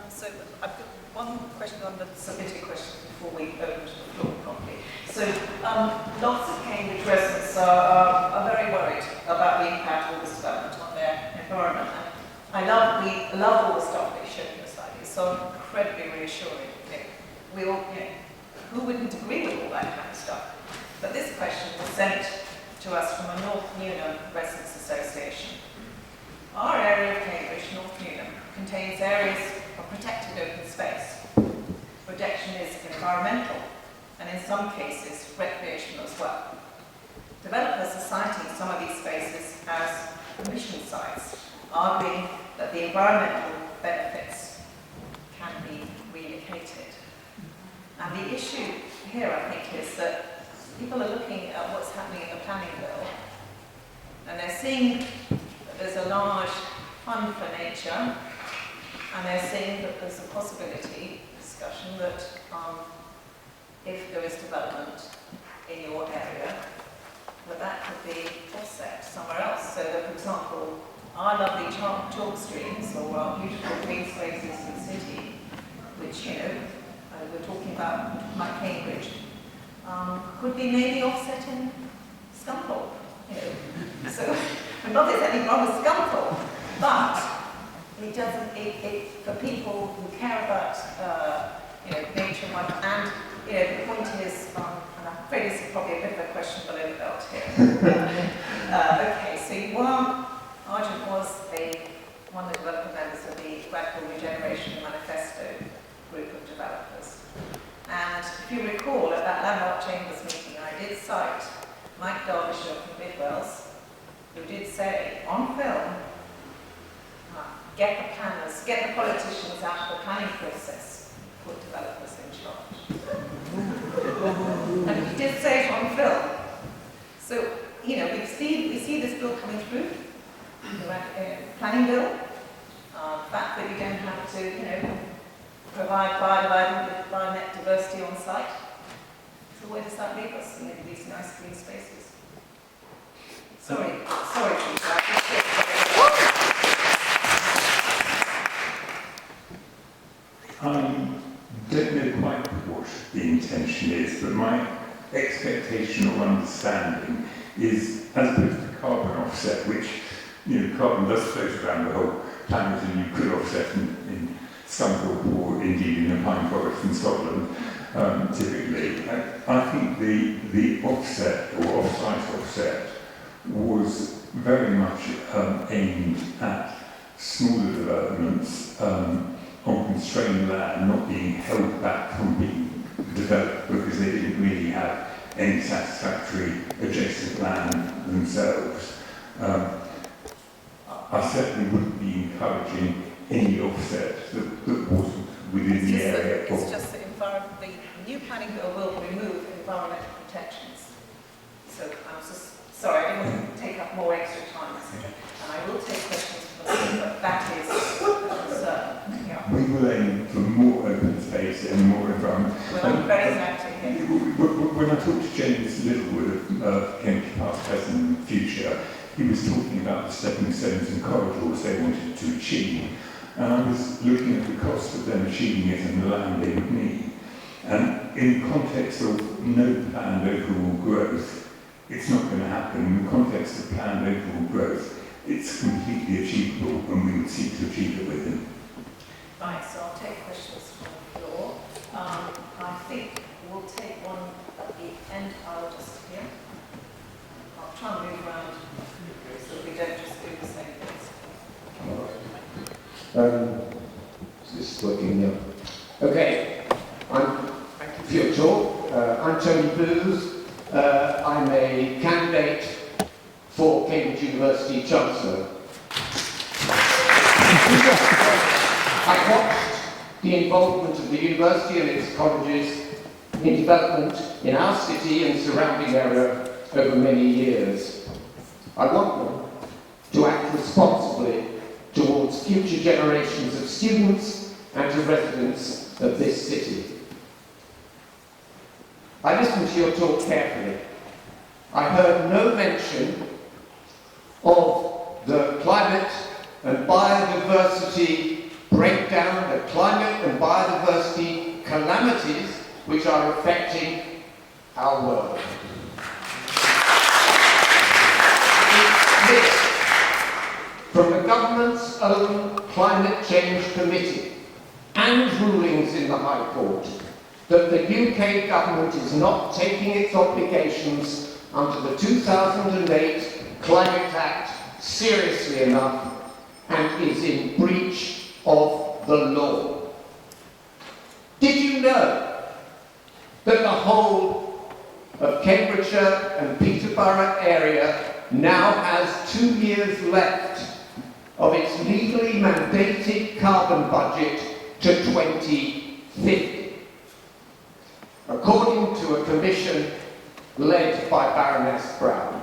So I've got one question on the submitted questions before we open to the floor properly. So lots of Cambridge residents are very worried about the impact of all this development on their environment. And we love all the stuff they showed us, like it's so incredibly reassuring. We all, who wouldn't agree with all that kind of stuff? But this question was sent to us from a North Newnham Residents Association. Our area of Cambridge, North Newnham, contains areas of protected open space. Protection is environmental, and in some cases, recreational as well. Developers are citing some of these spaces as commission sites, arguing that the environmental benefits can be relocated. And the issue here, I think, is that people are looking at what's happening in the planning bill, and they're seeing that there's a large fund for nature, and they're seeing that there's a possibility, discussion, that if there is development in your area, that could be offset somewhere else. So that, for example, our lovely chalk streams, or our beautiful green spaces in the city, which, we're talking about like Cambridge, could be maybe offset in Scunthorpe. So, not that there's anything wrong with Scunthorpe, but it doesn't, for people who care about, nature and wildlife, and, the point is, and I'm afraid this is probably a bit of a question below the belt here. Okay, so Argent was one of the developer members of the Radical Regeneration Manifesto group of developers. And if you recall, at that Landmark Chambers meeting, I did cite Mike Derbyshire from Bidwells, who did say, on film, get the planners, get the politicians out of the planning process, put developers in charge. And he did say it on film. So, we see this bill coming through, the planning bill, the fact that you don't have to, provide biodiversity diversity on site. So where does that leave us in these nice green spaces? Sorry, Peter. I don't know quite what the intention is, but my expectation or understanding is, as opposed to carbon offset, which, carbon does float around the whole planet and you could offset in Scunthorpe or indeed in a pine forest in Scotland, typically. I think the offset or off-site offset was very much aimed at smaller developments on constrained land, not being held back from being developed because they didn't really have any satisfactory adjacent land themselves. I certainly wouldn't be encouraging any offset that wasn't within the area. It's just that the new planning bill will remove environmental protections. So I'm just sorry, I didn't want to take up more extra time, etc. And I will take questions from the room, but that is a concern. Yeah. We will aim for more open space and more environment. Well, I'm very active here. When I talked to James Littlewood of Cambridge Past, Present and Future, he was talking about the stepping stones and corridors they wanted to achieve. And I was looking at the cost of them achieving it and the land they would need. And in the context of no planned overall growth, it's not going to happen. In the context of planned overall growth, it's completely achievable and we would seek to achieve it with him. Right, so I'll take questions from the floor. I think we'll take one at the end. I'll just here. I'll try and move around so we don't just do the same things. Is this working now? Okay, thank you for your talk. I'm Tony Booth. I'm a candidate for Cambridge University Chancellor. I watched the involvement of the university and its colleges in development in our city and surrounding area over many years. I want them to act responsibly towards future generations of students and to residents of this city. I listened to your talk carefully. I heard no mention of the climate and biodiversity breakdown, the climate and biodiversity calamities which are affecting our world. It's missed from the government's own Climate Change Committee and rulings in the High Court that the UK government is not taking its obligations under the 2008 Climate Act seriously enough and is in breach of the law. Did you know that the whole of Cambridgeshire and Peterborough area now has 2 years left of its legally mandated carbon budget to 2050? According to a commission led by Baroness Brown.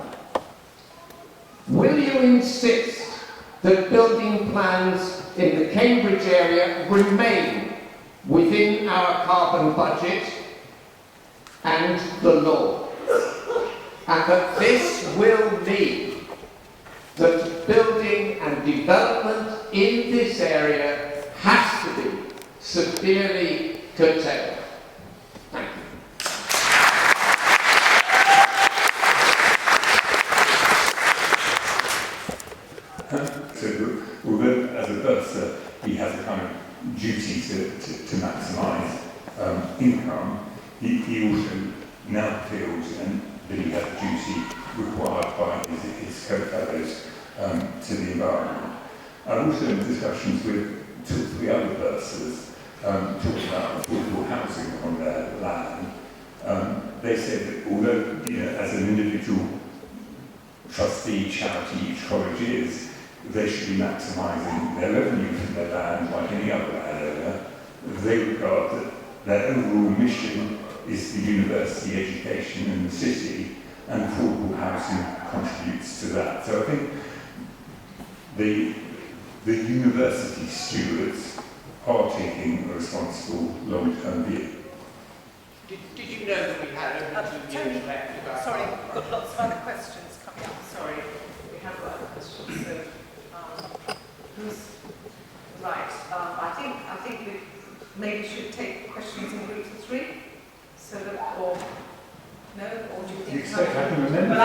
Will you insist that building plans in the Cambridge area remain within our carbon budget and the law? And that this will mean that building and development in this area has to be severely curtailed. Thank you. Although as a bursar, he has a kind of duty to maximise income. He also now feels that he has a duty required by his co-fellows to the environment. I've also in discussions with two or three other bursars talking about affordable housing on their land. They said that although, as an individual trustee, charity each college is, they should be maximising their revenue from their land like any other landowner. They regard that their overall mission is the university education in the city, and affordable housing contributes to that. So I think the university stewards are taking a responsible long-term view. Did you know that we had only 2 years left? Sorry, we've got lots of other questions coming up. Sorry, we have got other questions. So, who's right? I think we maybe should take questions in groups of 3. So that, or no, or do you think? You expect I can remember? Well, I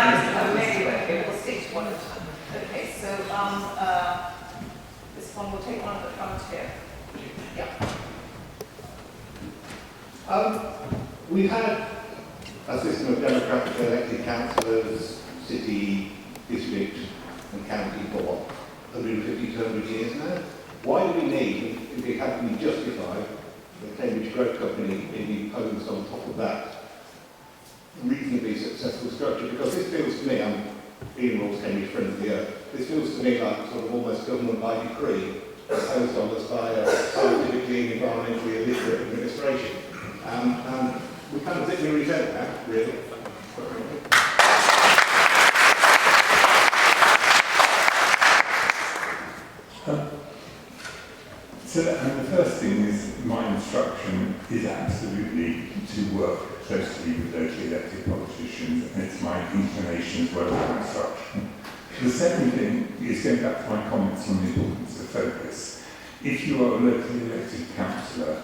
maybe we'll stick to one at a time. Okay, so this one we'll take one at the front here. Yeah. We've had a system of democratically elected councillors, city, district and county for 150 to 100 years now. Why do we need, if it had been justified, the Cambridge Growth Company being imposed on top of that reasonably successful structure? Because this feels to me, I'm Ian Rawls, Cambridge Friends of the Earth, this feels to me like sort of almost government by decree, imposed on us by a scientifically and environmentally illiterate administration. And we kind of think we resent that, really. So the first thing is my instruction is absolutely to work closely with locally elected politicians, and it's my inclination as well as my instruction. The second thing is going back to my comments on the importance of focus. If you are a locally elected councillor,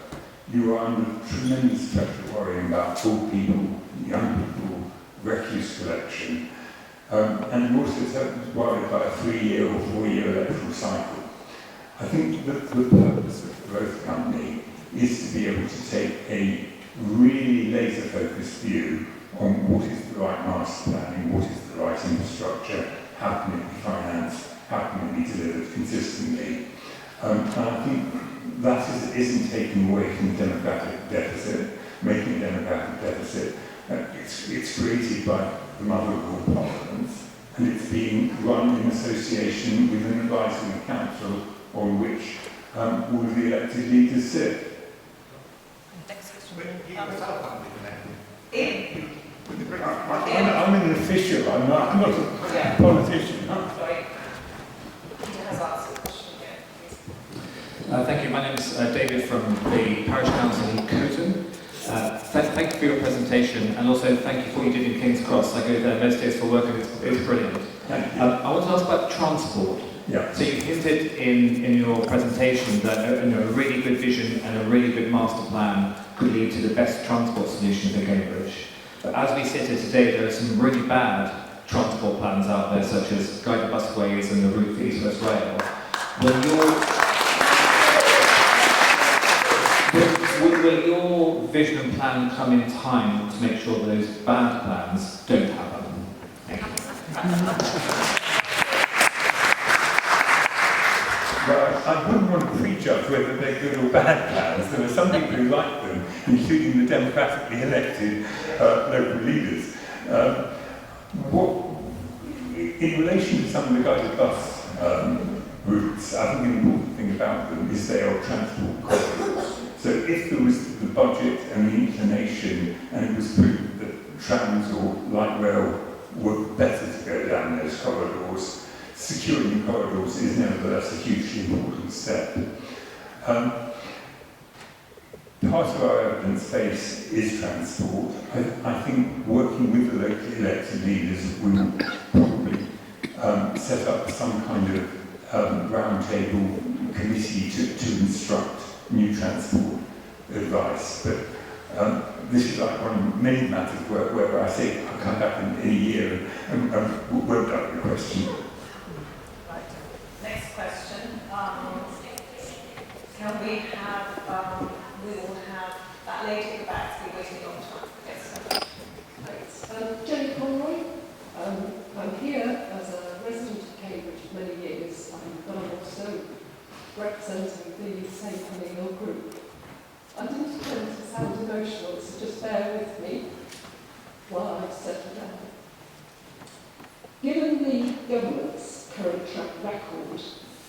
you are under tremendous pressure worrying about old people, young people, refuse collection, and you're also worried about a 3-year or 4-year electoral cycle. I think that the purpose of the Growth Company is to be able to take a really laser-focused view on what is the right master planning, what is the right infrastructure, how can it be financed, how can it be delivered consistently. And I think that isn't taken away from the democratic deficit, making a democratic deficit. It's created by the mother of all parliaments, and it's being run in association with an advisory council on which all of the elected leaders sit. Next question. I'm an official, I'm not a politician. Sorry. Peter has asked a question again, please. Thank you. My name is David from the Parish Council in Coton. Thank you for your presentation, and also thank you for what you did in King's Cross. I go there most days for work, and it's brilliant. I want to ask about transport. Yeah. So you hinted in your presentation that a really good vision and a really good master plan could lead to the best transport solutions in Cambridge. But as we sit here today, there are some really bad transport plans out there, such as guided busways and the route for East West Rail. Will your vision and plan come in time to make sure those bad plans don't happen? Thank you. Well, I wouldn't want to prejudge whether they're good or bad plans. There are some people who like them, including the democratically elected local leaders. In relation to some of the guided bus routes, I think an important thing about them is they are transport corridors. So if there was the budget and the inclination, and it was proved that trams or light rail were better to go down those corridors, securing the corridors is nevertheless a hugely important step. Part of our evidence base is transport. I think working with the locally elected leaders will probably set up some kind of roundtable committee to instruct new transport advice. But this is like one of many matters where I say I'll come back in a year and work out your question. Right. Next question. that lady at the back's been waiting a long time. Yes, sir. Thanks. Jenny Conroy. I'm here as a resident of Cambridge for many years, but I'm also representing the St. Penny Hill group. I didn't intend to sound emotional, so just bear with me while I settle down. Given the government's current track record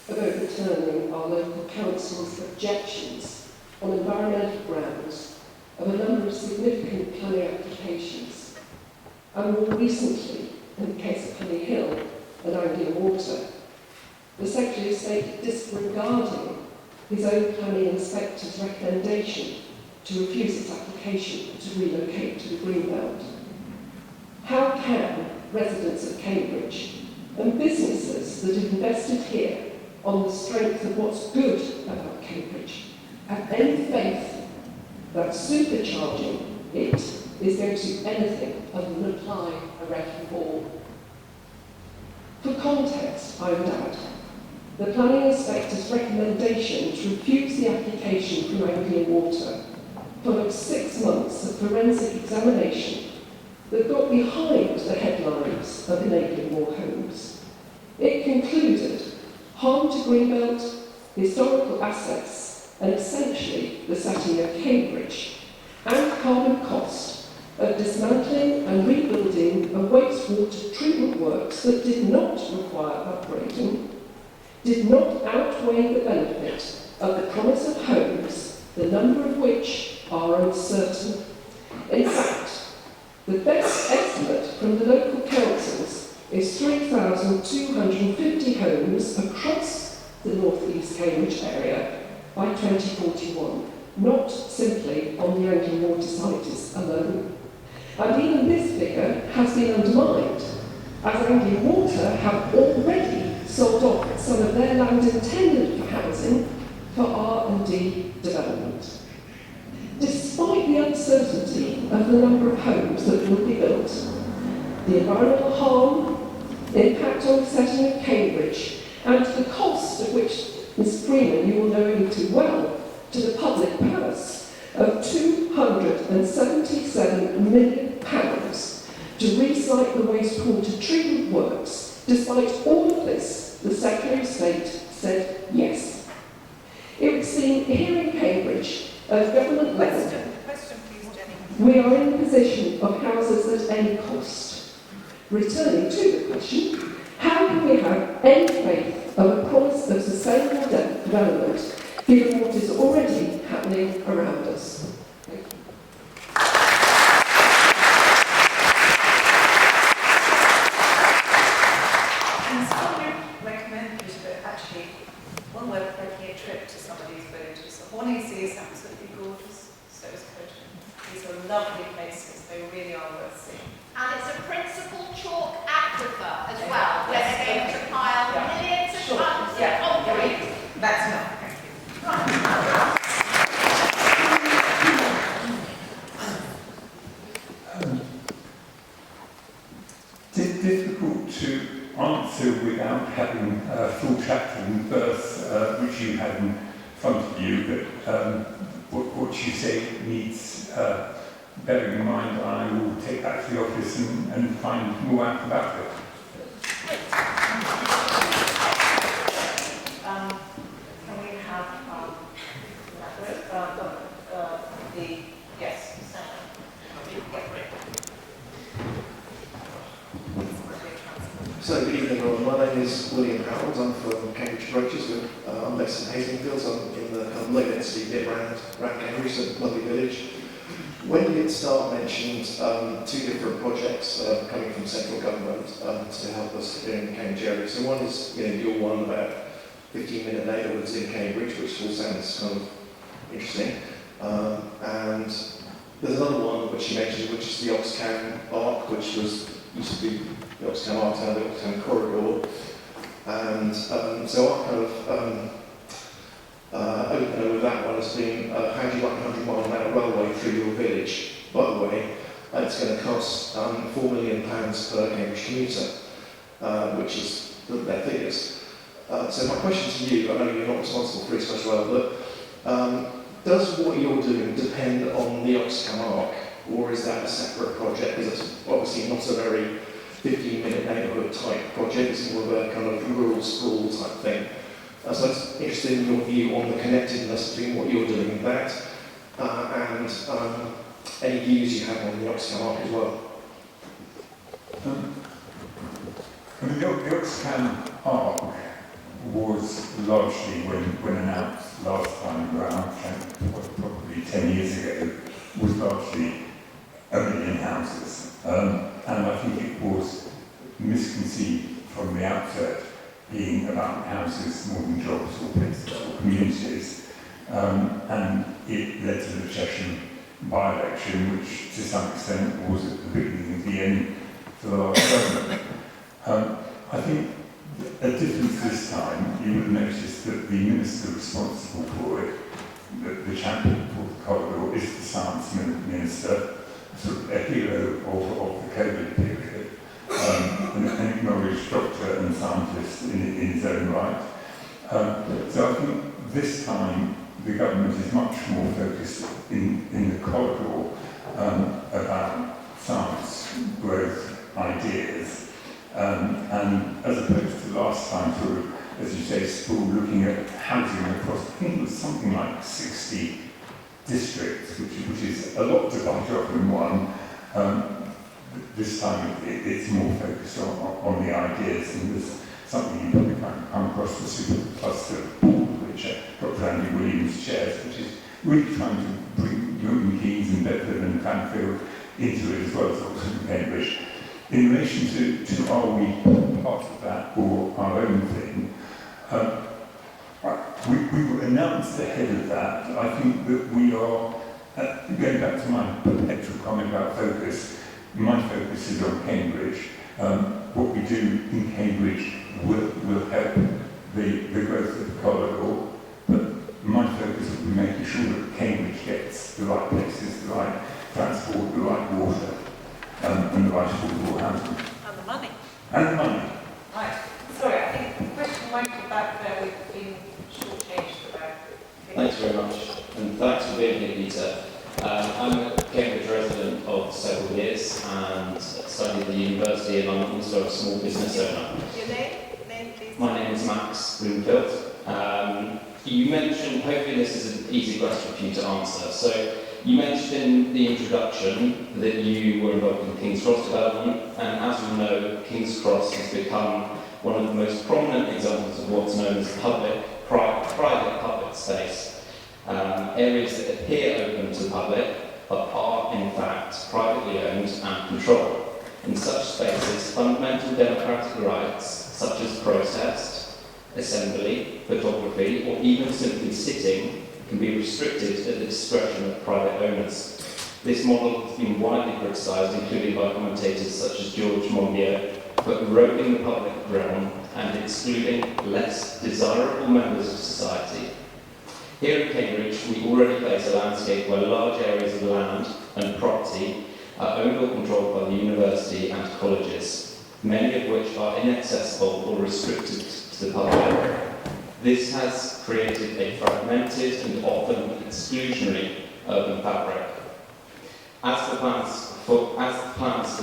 of overturning our local council's objections on environmental grounds of a number of significant planning applications, and more recently, in the case of Penny Hill and Anglian Water, the Secretary of State disregarding his own planning inspector's recommendation to refuse its application to relocate to the Greenbelt. How can residents of Cambridge and businesses that have invested here on the strength of what's good about Cambridge have any faith that supercharging it is going to do anything other than apply a wrecking ball? For context, I would add, the planning inspector's recommendation to refuse the application from Anglian Water followed 6 months of forensic examination that got behind the headlines of enabling more homes. It concluded harm to Greenbelt, historical assets, and essentially the setting of Cambridge, and carbon cost of dismantling and rebuilding of wastewater treatment works that did not require upgrading, did not outweigh the benefit of the promise of homes, the number of which are uncertain. In fact, the best estimate from the local councils is 3,250 homes across the North East Cambridge area by 2041, not simply on the Anglian Water sites alone. And even this figure has been undermined, as Anglian Water have already sold off some of their land intended for housing for R&D development. Despite the uncertainty of the number of homes that will be built, the environmental harm, impact on the setting of Cambridge, and the cost of which, Ms. Freeman, you will know only too well, to the public purse of £277 million to recite the wastewater treatment works. Despite all of this, the Secretary of State said yes. It would seem here in Cambridge, at government level, Question, please, Jenny. we are in the position of houses at any cost. Returning to the question, how can we have any faith of a promise of sustainable development given what is already happening around us? Thank you. And strongly recommend you to actually, one way of making a trip to some of these villages. The Horningsea is absolutely gorgeous, so is Coton. These are lovely places, they really are worth seeing. And it's a principal chalk aquifer as well, where they're going to pile millions of tons of concrete. That's enough, thank you. Difficult to answer without having a full chapter and verse, which you have in front of you, but what you say needs bearing in mind. I will take that to the office and find more out about it. Can we have the, yes, So, good evening, everyone. My name is William Howard. I'm from Cambridge Approaches. I'm based in Hastingfields. I'm in the kind of low density bit around Cambridge, so lovely village. Wendy at the start mentioned 2 different projects coming from central government to help us here in the Cambridge area. So one is, your one about 15-minute neighbourhoods in Cambridge, which all sounds kind of interesting. And there's another one which you mentioned, which is the Oxcam Arc, which used to be the Oxcam Arc and the Oxcam Corridor. And so our kind of opener with that one has been, how do you like a 100-mile-an-hour railway through your village? By the way, it's going to cost £4 million per Cambridge commuter, which is their figures. So my question to you, I know you're not responsible for this as well, but does what you're doing depend on the Oxcam Arc, or is that a separate project? Because it's obviously not a very 15-minute neighbourhood type project, it's more of a kind of rural sprawl type thing. So I was interested in your view on the connectedness between what you're doing with that and any views you have on the Oxcam Arc as well. The Oxcam Arc was largely, when announced last time around, probably 10 years ago, was largely 1 million houses. And I think it was misconceived from the outset, being about houses more than jobs or places or communities. And it led to the Cheshire by-election, which to some extent was at the beginning of the end for the last government. I think a difference this time, you would notice that the minister responsible for it, the champion for the corridor, is the science minister, sort of a hero of the COVID period, an acknowledged doctor and scientist in his own right. So I think this time the government is much more focused in the corridor about science, growth, ideas, and as opposed to last time, sort of, as you say, school looking at housing across, I think it was something like 60 districts, which is a lot to bite off in one. This time it's more focused on the ideas, and there's something you probably come across the super cluster board, which Dr. Andy Williams chairs, which is really trying to bring Milton Keynes and Bedford and Cranfield into it, as well as Oxford and Cambridge. In relation to are we part of that or our own thing, we announced ahead of that. I think that we are, going back to my perpetual comment about focus, my focus is on Cambridge. What we do in Cambridge will help the growth of the corridor, but my focus will be making sure that Cambridge gets the right places, the right transport, the right water, and the right affordable housing. And the money. And the money. Right. Sorry, I think the question might be back there. We've been shortchanged about. Thanks very much, and thanks for being here, Peter. I'm a Cambridge resident of several years and studied at the university, and I'm also a small business owner. Your name? Name, please. My name is Max Bloomfield. You mentioned, hopefully this is an easy question for you to answer. So you mentioned in the introduction that you were involved in King's Cross development, and as you know, King's Cross has become one of the most prominent examples of what's known as private-public space. Areas that appear open to the public, but are in fact privately owned and controlled. In such spaces, fundamental democratic rights, such as protest, assembly, photography, or even simply sitting, can be restricted at the discretion of private owners. This model has been widely criticised, including by commentators such as George Monbiot, for eroding the public realm and excluding less desirable members of society. Here in Cambridge, we already face a landscape where large areas of land and property are owned or controlled by the university and colleges, many of which are inaccessible or restricted to the public. This has created a fragmented and often exclusionary urban fabric. As the plans for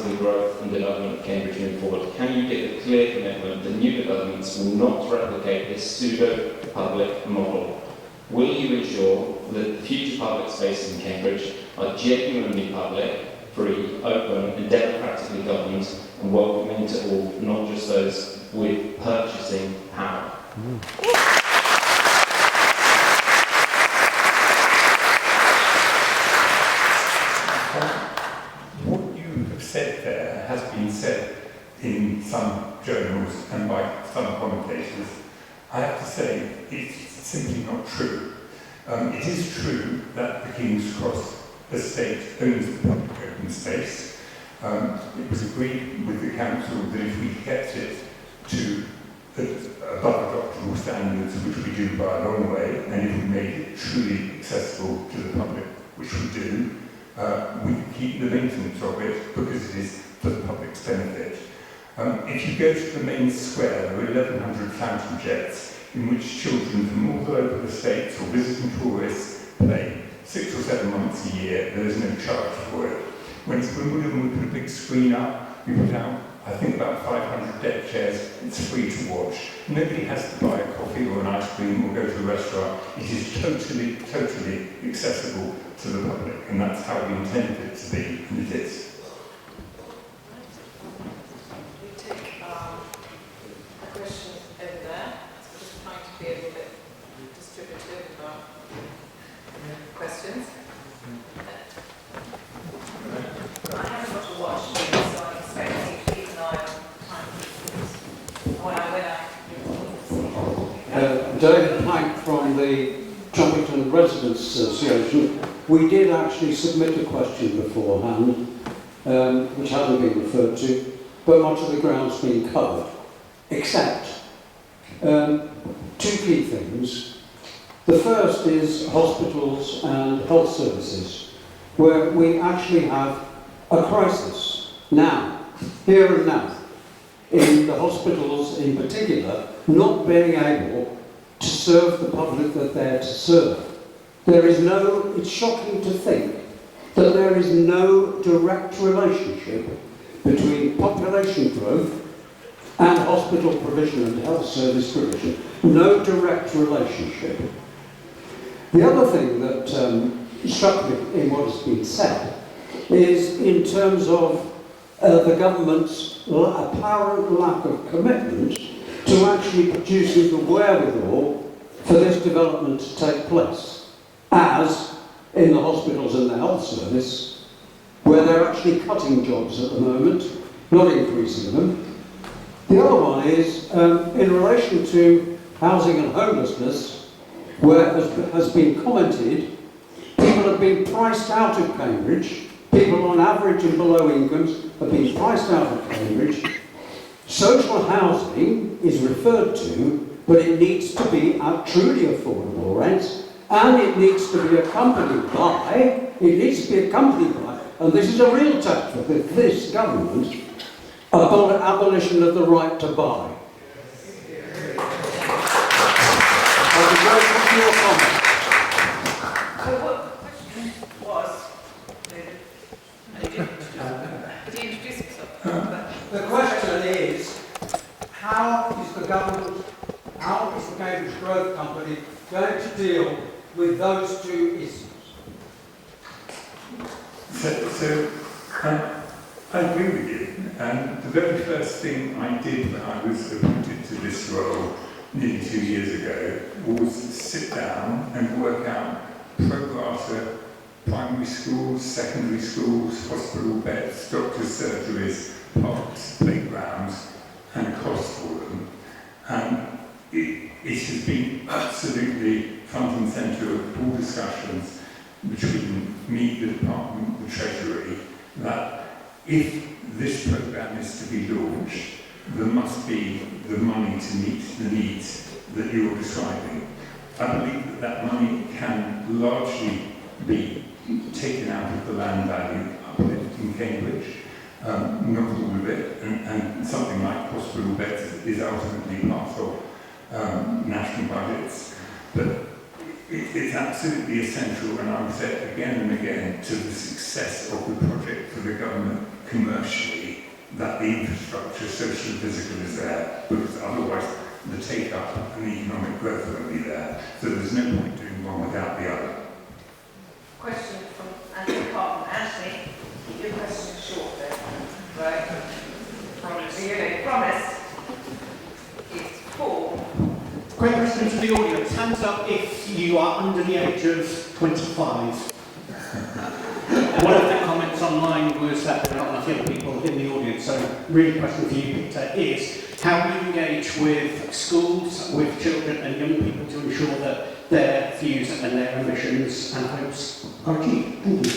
the growth and development of Cambridge move forward, can you give a clear commitment that new developments will not replicate this pseudo-public model? Will you ensure that the future public spaces in Cambridge are genuinely public, free, open and democratically governed and welcoming to all, not just those with purchasing power? What you have said there has been said in some journals and by some commentators. I have to say it's simply not true. It is true that the King's Cross estate owns the public open space. It was agreed with the council that if we kept it to above doctrinal standards, which we do by a long way, and if we made it truly accessible to the public, which we do, we could keep the maintenance of it because it is for the public's benefit. If you go to the main square, there are 1,100 fountain jets in which children from all over the states or visiting tourists play 6 or 7 months a year. There is no charge for it. When it's Wimbledon, we put a big screen up. We put out, I think, about 500 deck chairs. It's free to watch. Nobody has to buy a coffee or an ice cream or go to a restaurant. It is totally, totally accessible to the public, and that's how we intended it to be, and it is. We take a question over there. So we're just trying to be a little bit distributive about questions. I haven't got a watch, so I'm expecting you to keep an eye on time. David Plank from the Trumpington Residents Association. We did actually submit a question beforehand, which hasn't been referred to, but much of the ground's been covered, except two key things. The first is hospitals and health services, where we actually have a crisis now, here and now, in the hospitals in particular, not being able to serve the public that they're to serve. There is no, it's shocking to think that there is no direct relationship between population growth and hospital provision and health service provision. No direct relationship. The other thing that struck me in what has been said is in terms of the government's apparent lack of commitment to actually producing the wherewithal for this development to take place, as in the hospitals and the health service, where they're actually cutting jobs at the moment, not increasing them. The other one is in relation to housing and homelessness, where has been commented, people have been priced out of Cambridge. People on average and below incomes have been priced out of Cambridge. Social housing is referred to, but it needs to be at truly affordable rents, and it needs to be accompanied by, and this is a real test for this government, abolition of the right to buy. I'll be grateful for your comment. So what the question was, did you introduce yourself? The question is, how is the government, how is the Cambridge Growth Company going to deal with those two issues? I agree with you. And the very first thing I did when I was appointed to this role nearly 2 years ago was sit down and work out pro rata primary schools, secondary schools, hospital beds, doctors' surgeries, parks, playgrounds, and costs for them. And it has been absolutely front and centre of all discussions between me, the department, the Treasury, that if this programme is to be launched, there must be the money to meet the needs that you're describing. I believe that that money can largely be taken out of the land value uplift in Cambridge, not all of it, and something like hospital beds is ultimately part of national budgets. But it's absolutely essential, and I would say again and again, to the success of the project for the government commercially, that the infrastructure, social and physical, is there, because otherwise the take-up and the economic growth won't be there. So there's no point doing one without the other. Question from Anthony Carton. Anthony, keep your question short there. Right? Promise. Promise. It's 4. Quick question to the audience. Hands up if you are under the age of 25. One of the comments online was that there are not enough young people in the audience. So, really, question for you, Peter, is how do you engage with schools, with children and young people to ensure that their views and their ambitions and hopes are achieved? Thank you.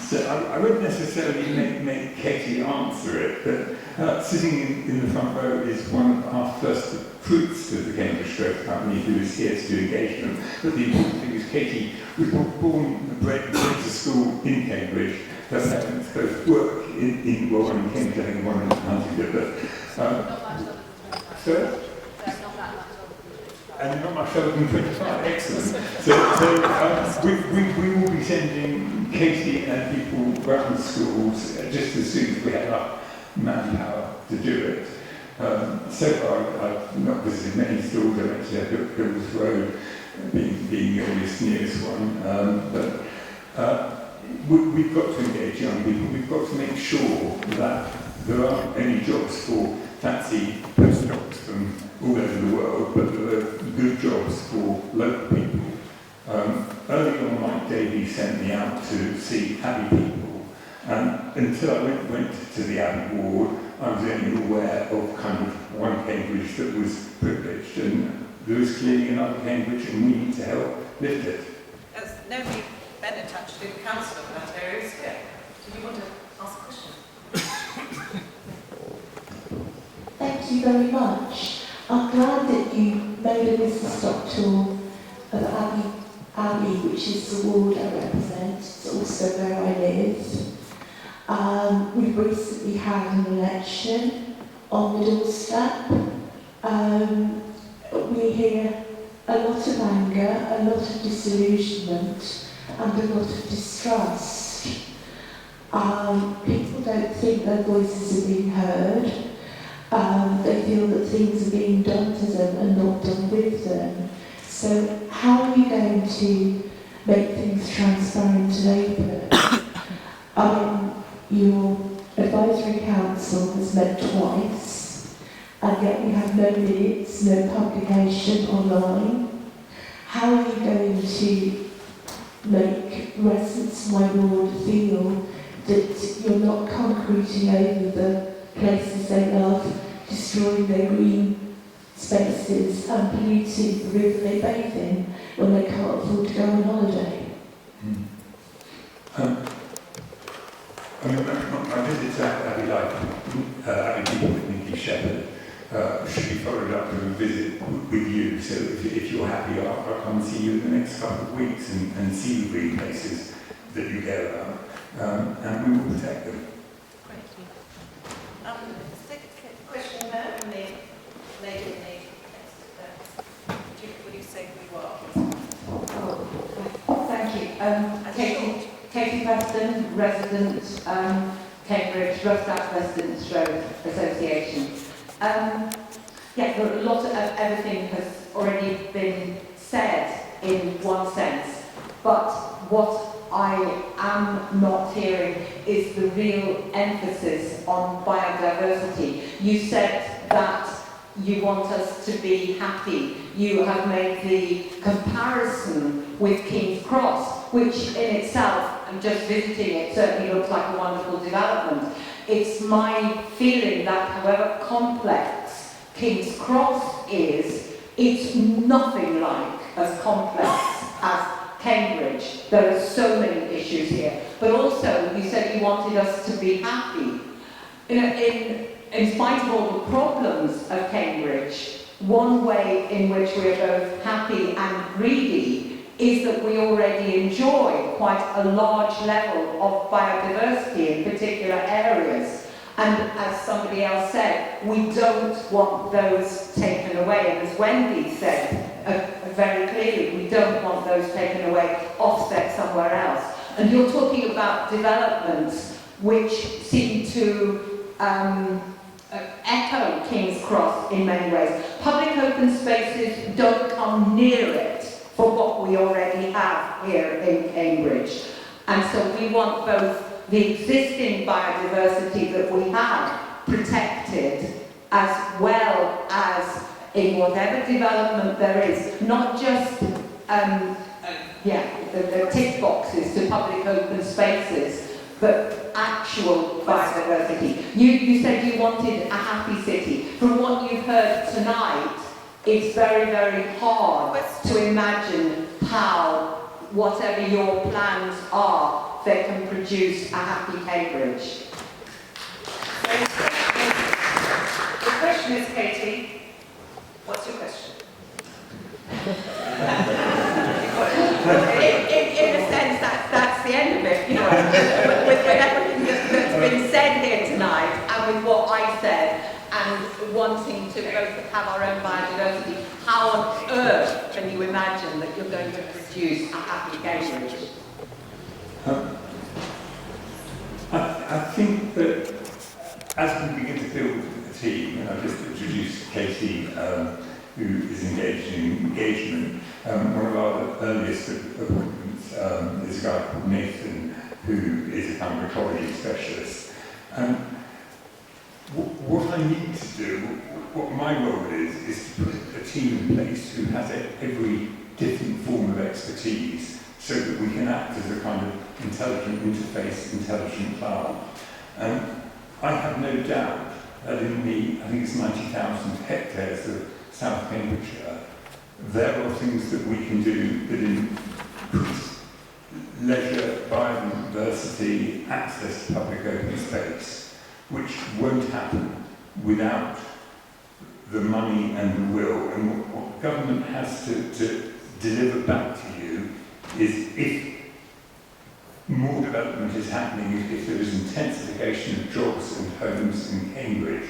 So I won't necessarily make Katie answer it, but sitting in the front row is one of our first recruits to the Cambridge Growth Company, who is here to do engagement. But the important thing is Katie was born and bred to school in Cambridge. Her parents both work in one in Cambridge, I think one in Huntingdon. Sorry? And you're not much older than 25, excellent. We will be sending Katie and people around schools just as soon as we have enough manpower to do it. So far, I've not visited many schools. I went to Hills Road, being the nearest one. We've got to engage young people. We've got to make sure that there aren't any jobs for fancy postdocs from all over the world, but there are good jobs for local people. Early on, Mike Davies sent me out to see Abbey people, and until I went to the Abbey ward, I was only aware of kind of one Cambridge that was privileged, and there is clearly another Cambridge, and we need to help lift it. There's nobody better actually the councillor for that area, is there? Do you want to ask a question? Thank you very much. I'm glad that you made a whistle-stop tour of Abbey, which is the ward I represent. It's also where I live. We've recently had an election on the doorstep. We hear a lot of anger, a lot of disillusionment, and a lot of distrust. People don't think their voices are being heard. They feel that things are being done to them and not done with them. So how are you going to make things transparent and open? Your advisory council has met twice, and yet we have no minutes, no publication online. How are you going to make residents of my ward feel that you're not concreting over the places they love, destroying their green spaces and polluting the river they bathe in when they can't afford to go on holiday? I mean, my visit to Abbey people with Nicky Shepherd should be followed up with a visit with you. So if you're happy, I'll come and see you in the next couple of weeks and see the green places that you care about, and we will protect them. Thank you. Question there from the lady in the next. Would you say who you are? Thank you. Katie Preston, resident, Cambridge, Rustat Residents Road Association. A lot of everything has already been said in one sense, but what I am not hearing is the real emphasis on biodiversity. You said that you want us to be happy. You have made the comparison with King's Cross, which in itself, and just visiting it, certainly looks like a wonderful development. It's my feeling that however complex King's Cross is, it's nothing like as complex as Cambridge. There are so many issues here. But also, you said you wanted us to be happy. You know, in spite of all the problems of Cambridge, one way in which we are both happy and greedy is that we already enjoy quite a large level of biodiversity in particular areas. And as somebody else said, we don't want those taken away. And as Wendy said very clearly, we don't want those taken away, offset somewhere else. And you're talking about developments which seem to echo King's Cross in many ways. Public open spaces don't come near it for what we already have here in Cambridge. And so we want both the existing biodiversity that we have protected, as well as in whatever development there is, not just the tick boxes to public open spaces, but actual biodiversity. You said you wanted a happy city. From what you've heard tonight, it's very, very hard to imagine how, whatever your plans are, they can produce a happy Cambridge. The question is, Katie, what's your question? in a sense, that's the end of it, you know. with everything that's been said here tonight, and with what I said, and wanting to both have our own biodiversity, how on earth can you imagine that you're going to produce a happy Cambridge? I think that as we begin to build a team, and I've just introduced Katie, who is engaged in engagement, one of our earliest appointments is a guy called Nathan, who is a kind of ecology specialist. What I need to do, what my role is to put a team in place who has every different form of expertise so that we can act as a kind of intelligent interface, intelligent cloud. I have no doubt that in the, I think it's 90,000 hectares of South Cambridgeshire, there are things that we can do that increase leisure, biodiversity, access to public open space, which won't happen without the money and the will. And what government has to deliver back to you is if more development is happening, if there is intensification of jobs and homes in Cambridge,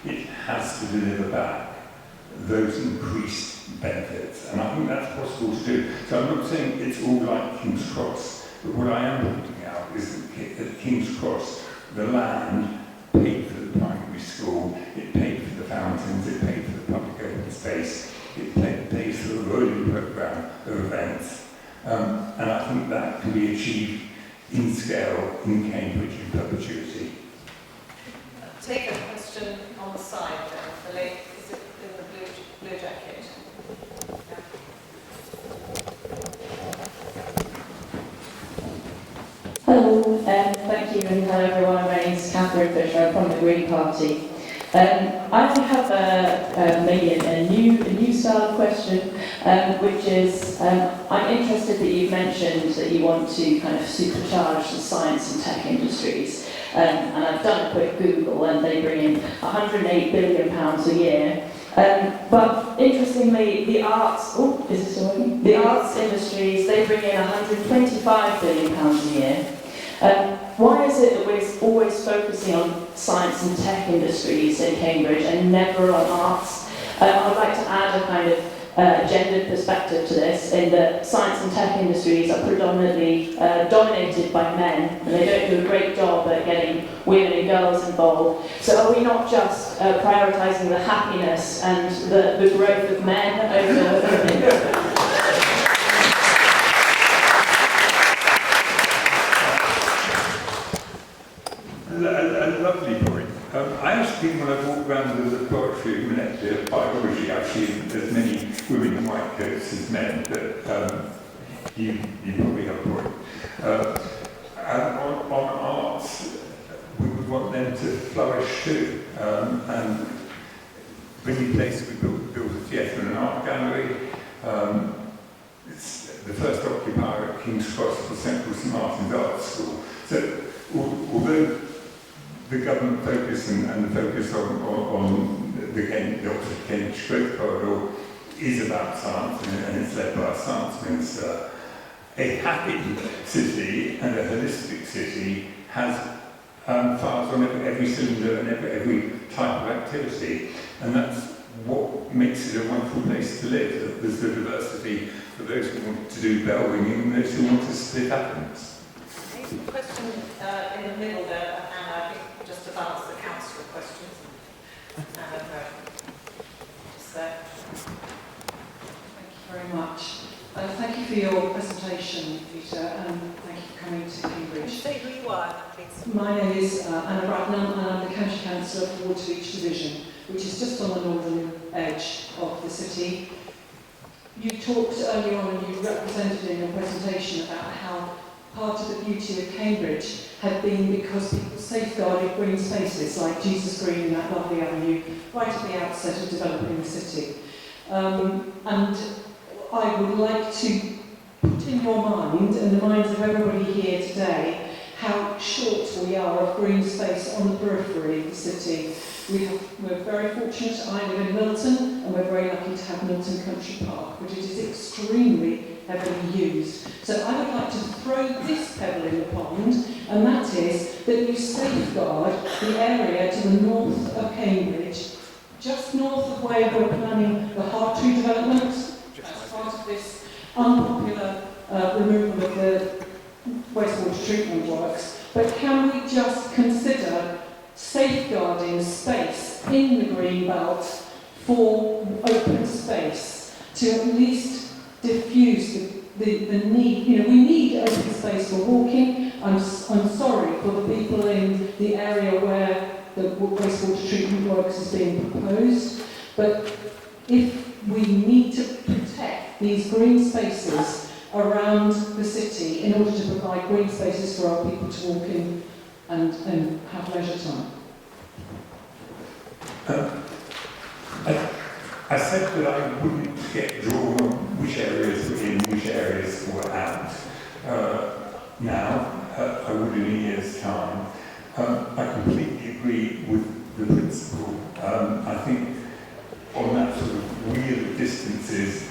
it has to deliver back those increased benefits. And I think that's possible to do. So I'm not saying it's all like King's Cross, but what I am pointing out is that at King's Cross, the land paid for the primary school, it paid for the fountains, it paid for the public open space, it paid for the rolling programme of events. And I think that can be achieved in scale in Cambridge in perpetuity. Take a question on the side there, the lady, is it in the blue jacket? Yeah. Hello, thank you, and hello everyone. My name is Catherine Fisher. I'm from the Green Party. I have maybe a new style question, which is I'm interested that you've mentioned that you want to kind of supercharge the science and tech industries. And I've done a quick Google, and they bring in £108 billion a year. But interestingly, the arts, is this still working? The arts industries, they bring in £125 billion a year. Why is it that we're always focusing on science and tech industries in Cambridge and never on arts? I'd like to add a kind of gendered perspective to this, in that science and tech industries are predominantly dominated by men, and they don't do a great job at getting women and girls involved. So are we not just prioritising the happiness and the growth of men over women? A lovely point. I actually think when I walk around the laboratory of molecular biology, I see as many women in white coats as men, but you probably have a point. And on arts, we would want them to flourish too. And when you place, we built a theatre and an art gallery. It's the first occupier at King's Cross was Central St Martin's Art School. So although the government focus and the focus on the Oxford Cambridge Growth Corridor is about science, and it's led by a science minister. A happy city and a holistic city has fires on every cylinder and every type of activity, and that's what makes it a wonderful place to live. There's the diversity for those who want to do bell ringing and those who want to split atoms. Question in the middle there, and I think just to balance the council questions. Just there. Thank you very much. Thank you for your presentation, Peter, and thank you for coming to Cambridge. Say who you are, please. My name is Anna Bratnam, and I'm the County Councillor for Waterreach Division, which is just on the northern edge of the city. You talked earlier on, and you represented in your presentation about how part of the beauty of Cambridge had been because people safeguarded green spaces like Jesus Green and that lovely avenue right at the outset of developing the city. And I would like to put in your mind and the minds of everybody here today how short we are of green space on the periphery of the city. We're very fortunate. I live in Milton, and we're very lucky to have Milton Country Park, but it is extremely heavily used. So I would like to throw this pebble in the pond, and that is that you safeguard the area to the north of Cambridge just north of where we're planning the Hartree development, as part of this unpopular removal of the wastewater treatment works. But can we just consider safeguarding space in the green belt for open space to at least diffuse the need? You know, we need open space for walking. I'm sorry for the people in the area where the wastewater treatment works is being proposed, but if we need to protect these green spaces around the city in order to provide green spaces for our people to walk in and have leisure time. I said that I wouldn't get drawn on which areas were in, which areas were out. Now, I would in a year's time. I completely agree with the principle. I think on that sort of wheel of distances,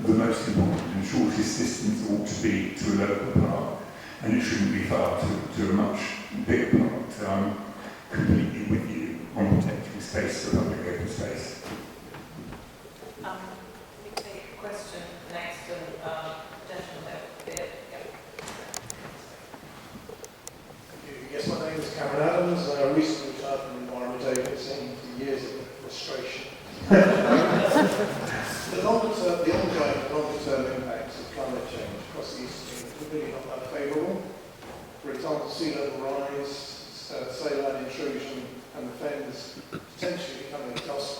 the most important and shortest distance ought to be to a local park, and it shouldn't be far to a much bigger park. So I'm completely with you on protecting space for public open space. We take a question next, and gentleman over here. Yes, my name is Cameron Adams. I recently retired from the Environment Agency after years of frustration. The ongoing longer-term impacts of climate change across the East are really not that favourable. For example, sea level rise, saline intrusion, and the fens potentially becoming a dust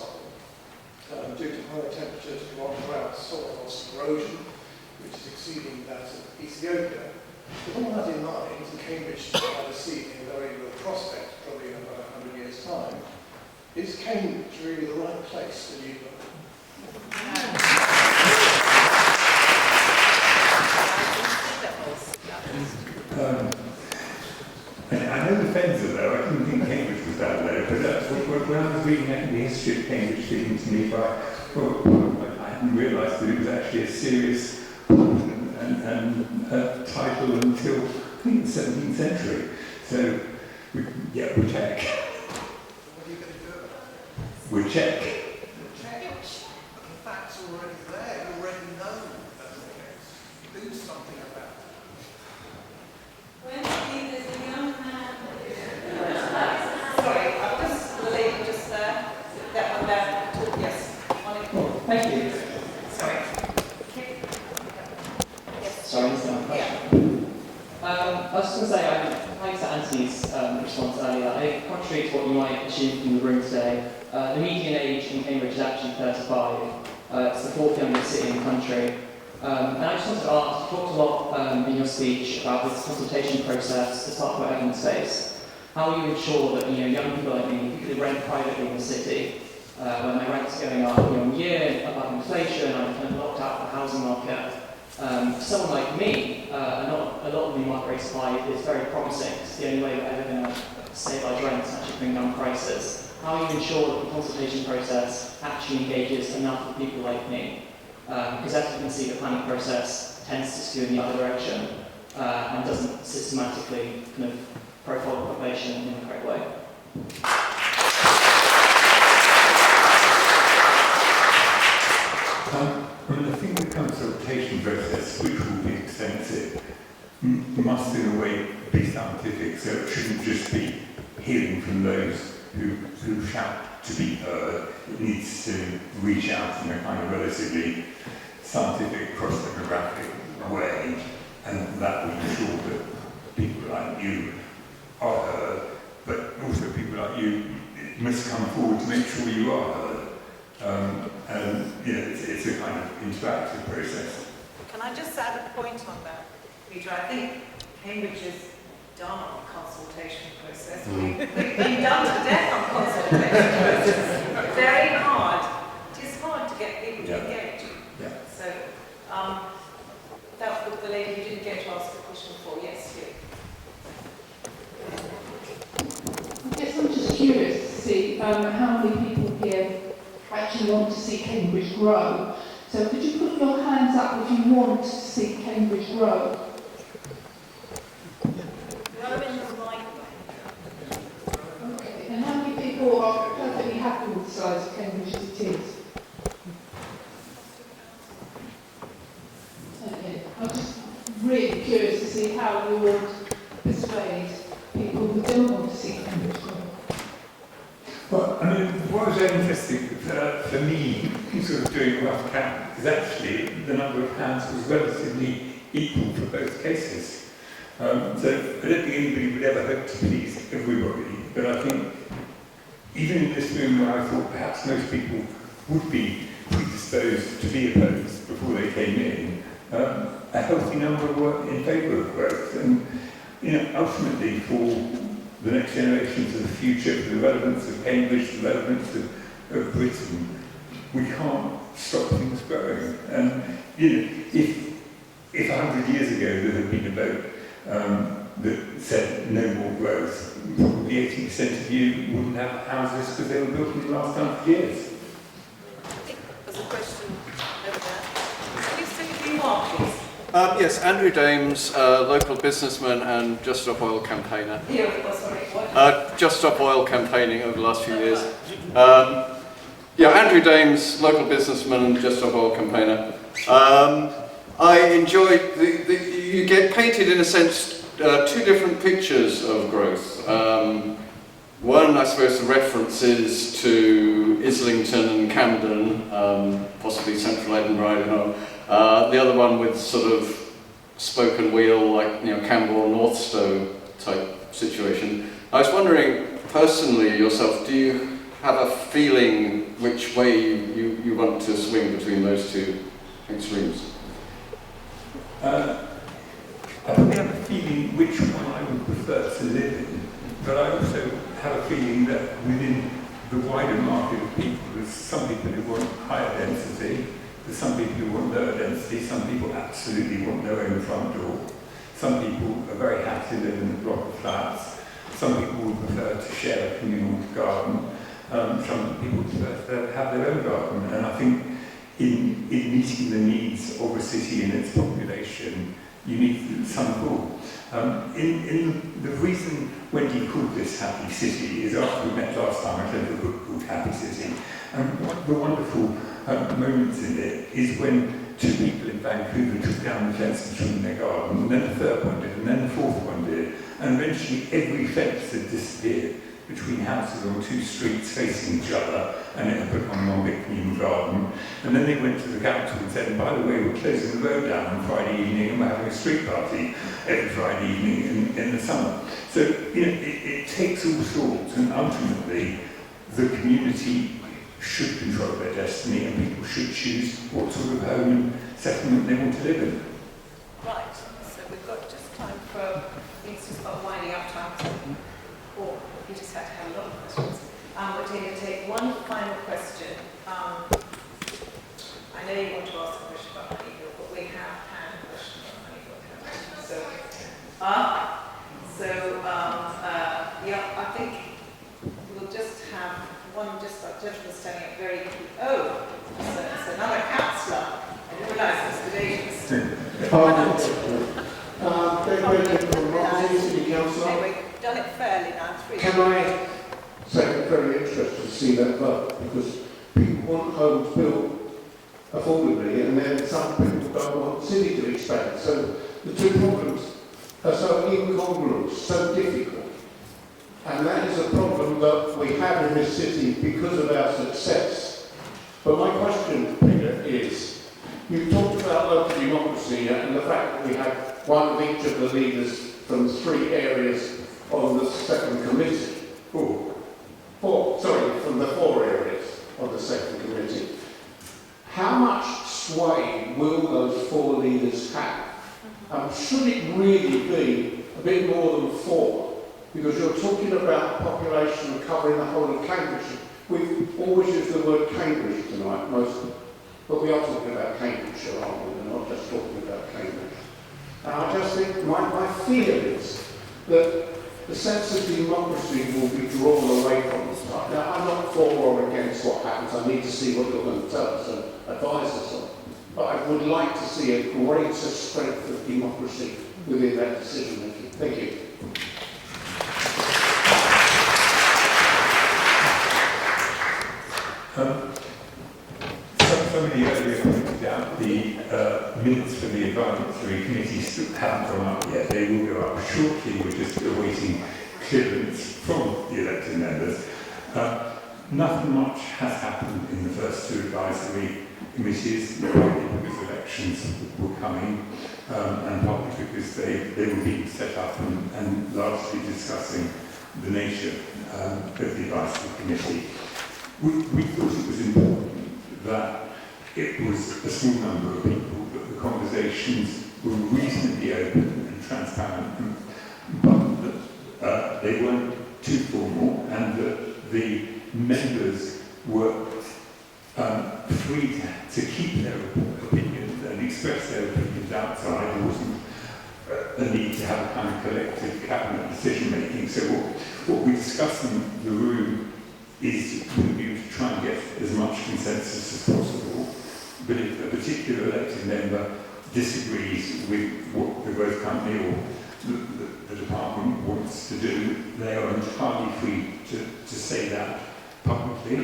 bubble due to higher temperatures, prolonged droughts, soil loss, and erosion, which is exceeding that of Ethiopia. With all that in mind, Cambridge had a seat in a very real prospect, probably in about 100 years' time. Is Cambridge really the right place for new birth? I know the fens are low. I didn't think Cambridge was that low, but when I was reading the history of Cambridge speaking to me I hadn't realised that it was actually a serious and title until I think the 17th century. So, we'll check. What are you going to do about it? We'll check. Check. The facts are already there. You already know that's the case. Do something about it. When there's a young man. Sorry, I've just the lady just there. That one there. Yes. Oh, thank you. Sorry. Sorry, this is my question. I was just going to say, thanks to Anthony's response earlier. I think, contrary to what you might assume from the room today, the median age in Cambridge is actually 35. It's the fourth youngest city in the country. And I just wanted to ask, you talked a lot in your speech about this consultation process as part of our evidence base. How will you ensure that young people like me who could rent privately in the city, when my rent's going up year on year, above inflation, I'm kind of locked out of the housing market. Someone like me, a lot of the market rate supply is very promising. It's the only way that we're going to stabilise rents and actually bring down prices. How will you ensure that the consultation process actually engages enough of people like me? Because as you can see, the planning process tends to skew in the other direction and doesn't systematically kind of profile the population in the correct way. I think the consultation process, which will be extensive, must in a way be scientific, so it shouldn't just be hearing from those who shout to be heard. It needs to reach out in a kind of relatively scientific, cross-demographic way, and that will ensure that people like you are heard, but also people like you must come forward to make sure you are heard. And it's a kind of interactive process. Can I just add a point on that, Peter? I think Cambridge is done on consultation process. We've been done to death on consultation process. Very hard. It is hard to get people to engage. Yeah. So that was the lady who didn't get to ask the question before. Yes, you. Yes, I'm just curious to see how many people here actually want to see Cambridge grow. So could you put your hands up if you want to see Cambridge grow? Grow in the right way. Okay, and how many people are perfectly happy with the size of Cambridge as it is. Okay, I'm just really curious to see how you would persuade people who don't want to see Cambridge grow. Well, I mean, what was very interesting for me, sort of doing a rough count, is actually the number of hands was relatively equal for both cases. So I don't think anybody would ever hope to please everybody, but I think even in this room where I thought perhaps most people would be predisposed to be opposed before they came in, a healthy number were in favour of growth. And ultimately for the next generations of the future, for the relevance of Cambridge, the relevance of Britain, we can't stop things growing. And if 100 years ago there had been a vote that said no more growth, probably 80% of you wouldn't have houses because they were built in the last 100 years. There's a question over there. Please take a few more, please. Yes, Andrew Dames, local businessman and Just Stop Oil campaigner. Just Stop Oil campaigning over the last few years. Andrew Dames, local businessman and Just Stop Oil campaigner. I enjoyed you get painted in a sense two different pictures of growth. One, I suppose, the references to Islington and Camden, possibly central Edinburgh, I don't know. The other one with sort of spoke and wheel, like Campbell or Northstowe type situation. I was wondering, personally, yourself, do you have a feeling which way you want to swing between those two extremes? I probably have a feeling which one I would prefer to live in, but I also have a feeling that within the wider market of people, there's some people who want higher density, there's some people who want lower density, some people absolutely want their own front door, some people are very happy to live in a block of flats, some people would prefer to share a communal garden, some people prefer to have their own garden, and I think in meeting the needs of a city and its population, you need some pool. The reason Wendy called this Happy City is after we met last time, I read a book called Happy City. And one of the wonderful moments in it is when two people in Vancouver took down the fence between their garden, and then the third one did, and then the fourth one did, and eventually every fence had disappeared between houses on two streets facing each other, and it had become one big communal garden. And then they went to the council and said, by the way, we're closing the road down on Friday evening and we're having a street party every Friday evening in the summer. So, it takes all sorts, and ultimately the community should control their destiny and people should choose what sort of home and settlement they want to live in. Right, so we've got just time for, it's just about winding up time. Or you just had to have a lot of questions. We're going to take one final question. I know you want to ask a question about Honeyhill, but we have had a question about Honeyhill. I think we'll just have one, just that gentleman standing up very quickly. Oh, so it's another councillor. I didn't realise this today. City Councillor. Anyway, done it fairly now. Can I say I'm very interested to see that vote, because people want homes built affordably and then some people don't want the city to expand. So the two problems are so incongruous, so difficult. And that is a problem that we have in this city because of our success. But my question, Peter, is, you talked about local democracy and the fact that we had one of each of the leaders from the three areas on the second committee. From the four areas of the second committee. How much sway will those four leaders have? Should it really be a bit more than four? Because you're talking about population covering the whole of Cambridge. We've always used the word Cambridge tonight, but we are talking about Cambridgeshire, aren't we? We're not just talking about Cambridge. And I just think my fear is that the sense of democracy will be drawn away from us. Now, I'm not for or against what happens. I need to see what you're going to tell us and advise us on. But I would like to see a greater strength of democracy within that decision making. Thank you. Some of the earlier pointed out the minutes for the advisory committees haven't gone up yet. They will go up shortly. We're just awaiting clearance from the elected members. Nothing much has happened in the first two advisory committees, partly because elections were coming, and partly because they were being set up and largely discussing the nature of the advisory committee. We thought it was important that it was a small number of people, that the conversations were reasonably open and transparent, but that they weren't too formal, and that the members were free to keep their opinions and express their opinions outside. There wasn't a need to have a kind of collective cabinet decision making. So what we discussed in the room is with a view to try and get as much consensus as possible. But if a particular elected member disagrees with what the growth company or the department wants to do, they are entirely free to say that publicly.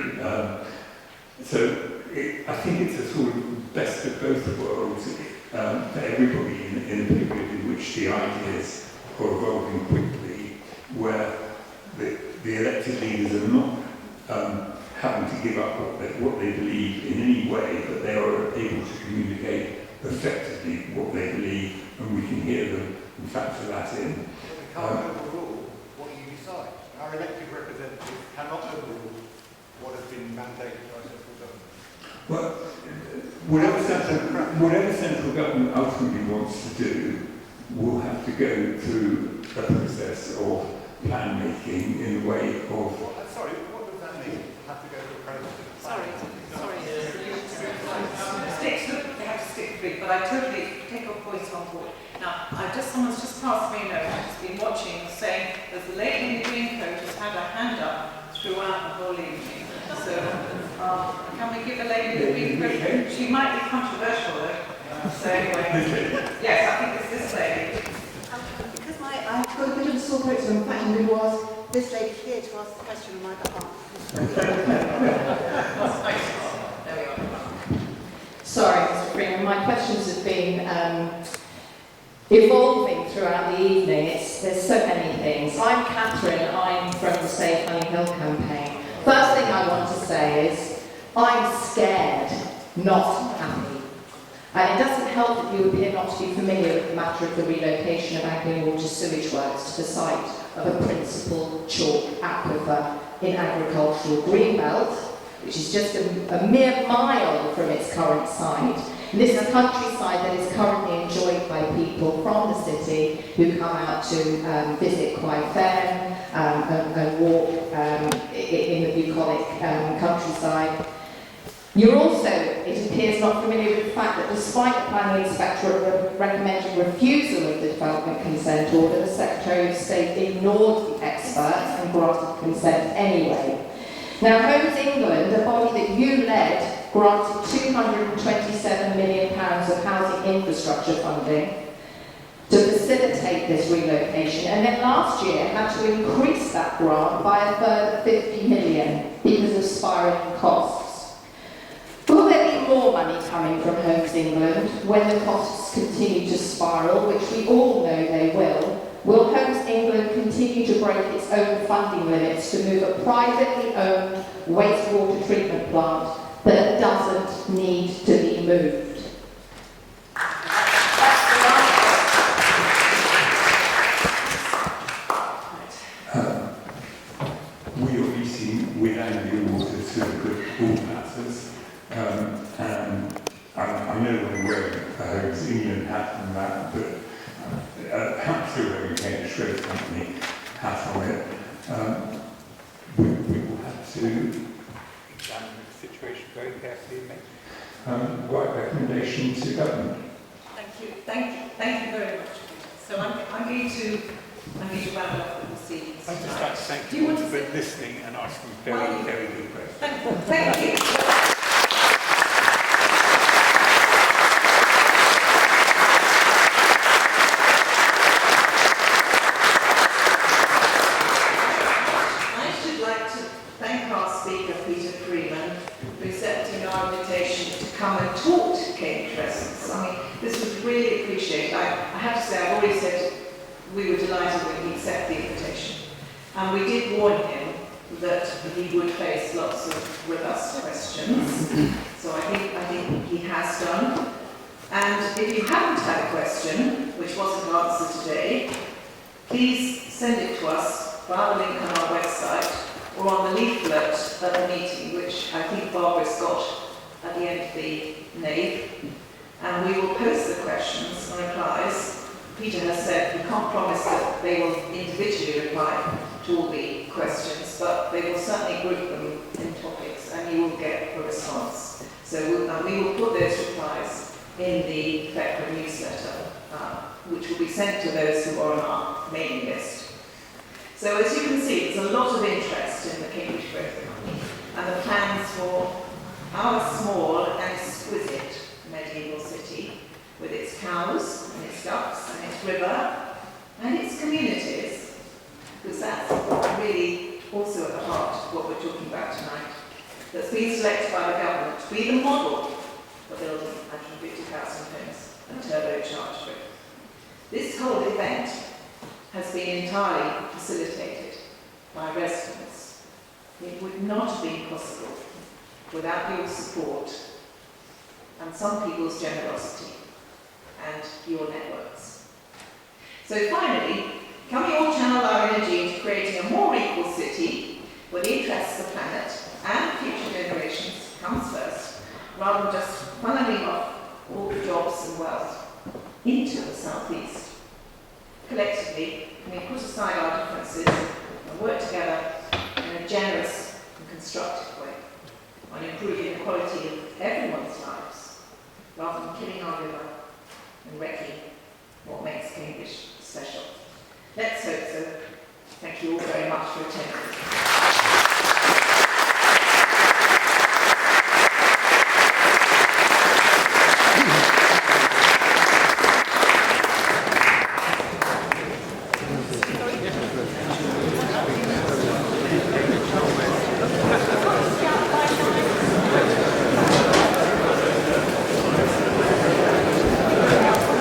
I think it's a sort of best of both worlds for everybody in a period in which the ideas are evolving quickly, where the elected leaders are not having to give up what they believe in any way, but they are able to communicate effectively what they believe, and we can hear them and factor that in. We can't overrule what you decide. Our elected representatives cannot overrule what has been mandated by central government. Well, whatever central government ultimately wants to do will have to go through a process of plan making in the way of... Sorry, what does that mean? Have to go through a process of plan? Sorry. They have to stick to it, but I totally take your points on board. Now, someone's just passed me a note. I've just been watching, saying that the lady in the green coat has had her hand up throughout the whole evening. So, can we give the lady in the green coat? She might be controversial, though. So anyway, yes, I think it's this lady. Because I've got a bit of a sore throat, so in fact it was this lady here to ask the question on my behalf. Sorry, Mr. Freeman, my questions have been evolving throughout the evening. There's so many things. I'm Catherine, I'm from the Save Honey Hill campaign. First thing I want to say is, I'm scared, not happy. And it doesn't help that you appear not to be familiar with the matter of the relocation of Anglian Water sewage works to the site of a principal chalk aquifer in agricultural greenbelt, which is just a mere mile from its current site. And this is a countryside that is currently enjoyed by people from the city who come out to visit Quai Fen and walk in the bucolic countryside. You're also, it appears, not familiar with the fact that despite the planning inspector recommending refusal of the development consent order, the Secretary of State ignored the experts and granted consent anyway. Now, Homes England, a body that you led, granted £227 million of housing infrastructure funding to facilitate this relocation, and then last year had to increase that grant by a further £50 million because of spiralling costs. Will there be more money coming from Homes England when the costs continue to spiral, which we all know they will? Will Homes England continue to break its own funding limits to move a privately owned wastewater treatment plant that doesn't need to be moved? We are meeting with Anglian Water to look at all matters. And I'm no longer wearing a Homes England hat on that, but I'm still wearing a Cambridge Growth Company hat on it. We will have to examine the situation very carefully and make the right recommendation to government. Thank you very much. So I'm going to round up the proceedings. I'd just like to thank you all for listening and asking very, very good questions. Thank you. Peter Freeman, come and talk to Cambridge residents. I mean, this was really appreciated. I have to say, I've already said we were delighted when he accepted the invitation. And we did warn him that he would face lots of robust questions. So I think he has done. And if you haven't had a question, which wasn't answered today, please send it to us via the link on our website or on the leaflet at the meeting, which I think Barbara's got at the end of the nave. And we will post the questions and replies. Peter has said we can't promise that they will individually reply to all the questions, but they will certainly group them in topics and you will get a response. So we will put those replies in the FECRA newsletter, which will be sent to those who are on our mailing list. So as you can see, there's a lot of interest in the Cambridge Growth Economy and the plans for our small and exquisite medieval city with its cows and its ducks and its river and its communities, because that's really also at the heart of what we're talking about tonight, that's been selected by the government to be the model for building 150,000 homes and turbocharged growth. This whole event has been entirely facilitated by residents. It would not have been possible without your support and some people's generosity and your networks. So finally, can we all channel our energy into creating a more equal city where the interests of the planet and future generations comes first, rather than just funneling off all the jobs and wealth into the southeast? Collectively, can we put aside our differences and work together in a generous and constructive way on improving the quality of everyone's lives, rather than killing our river and wrecking what makes Cambridge special? Let's hope so. Thank you all very much for attending.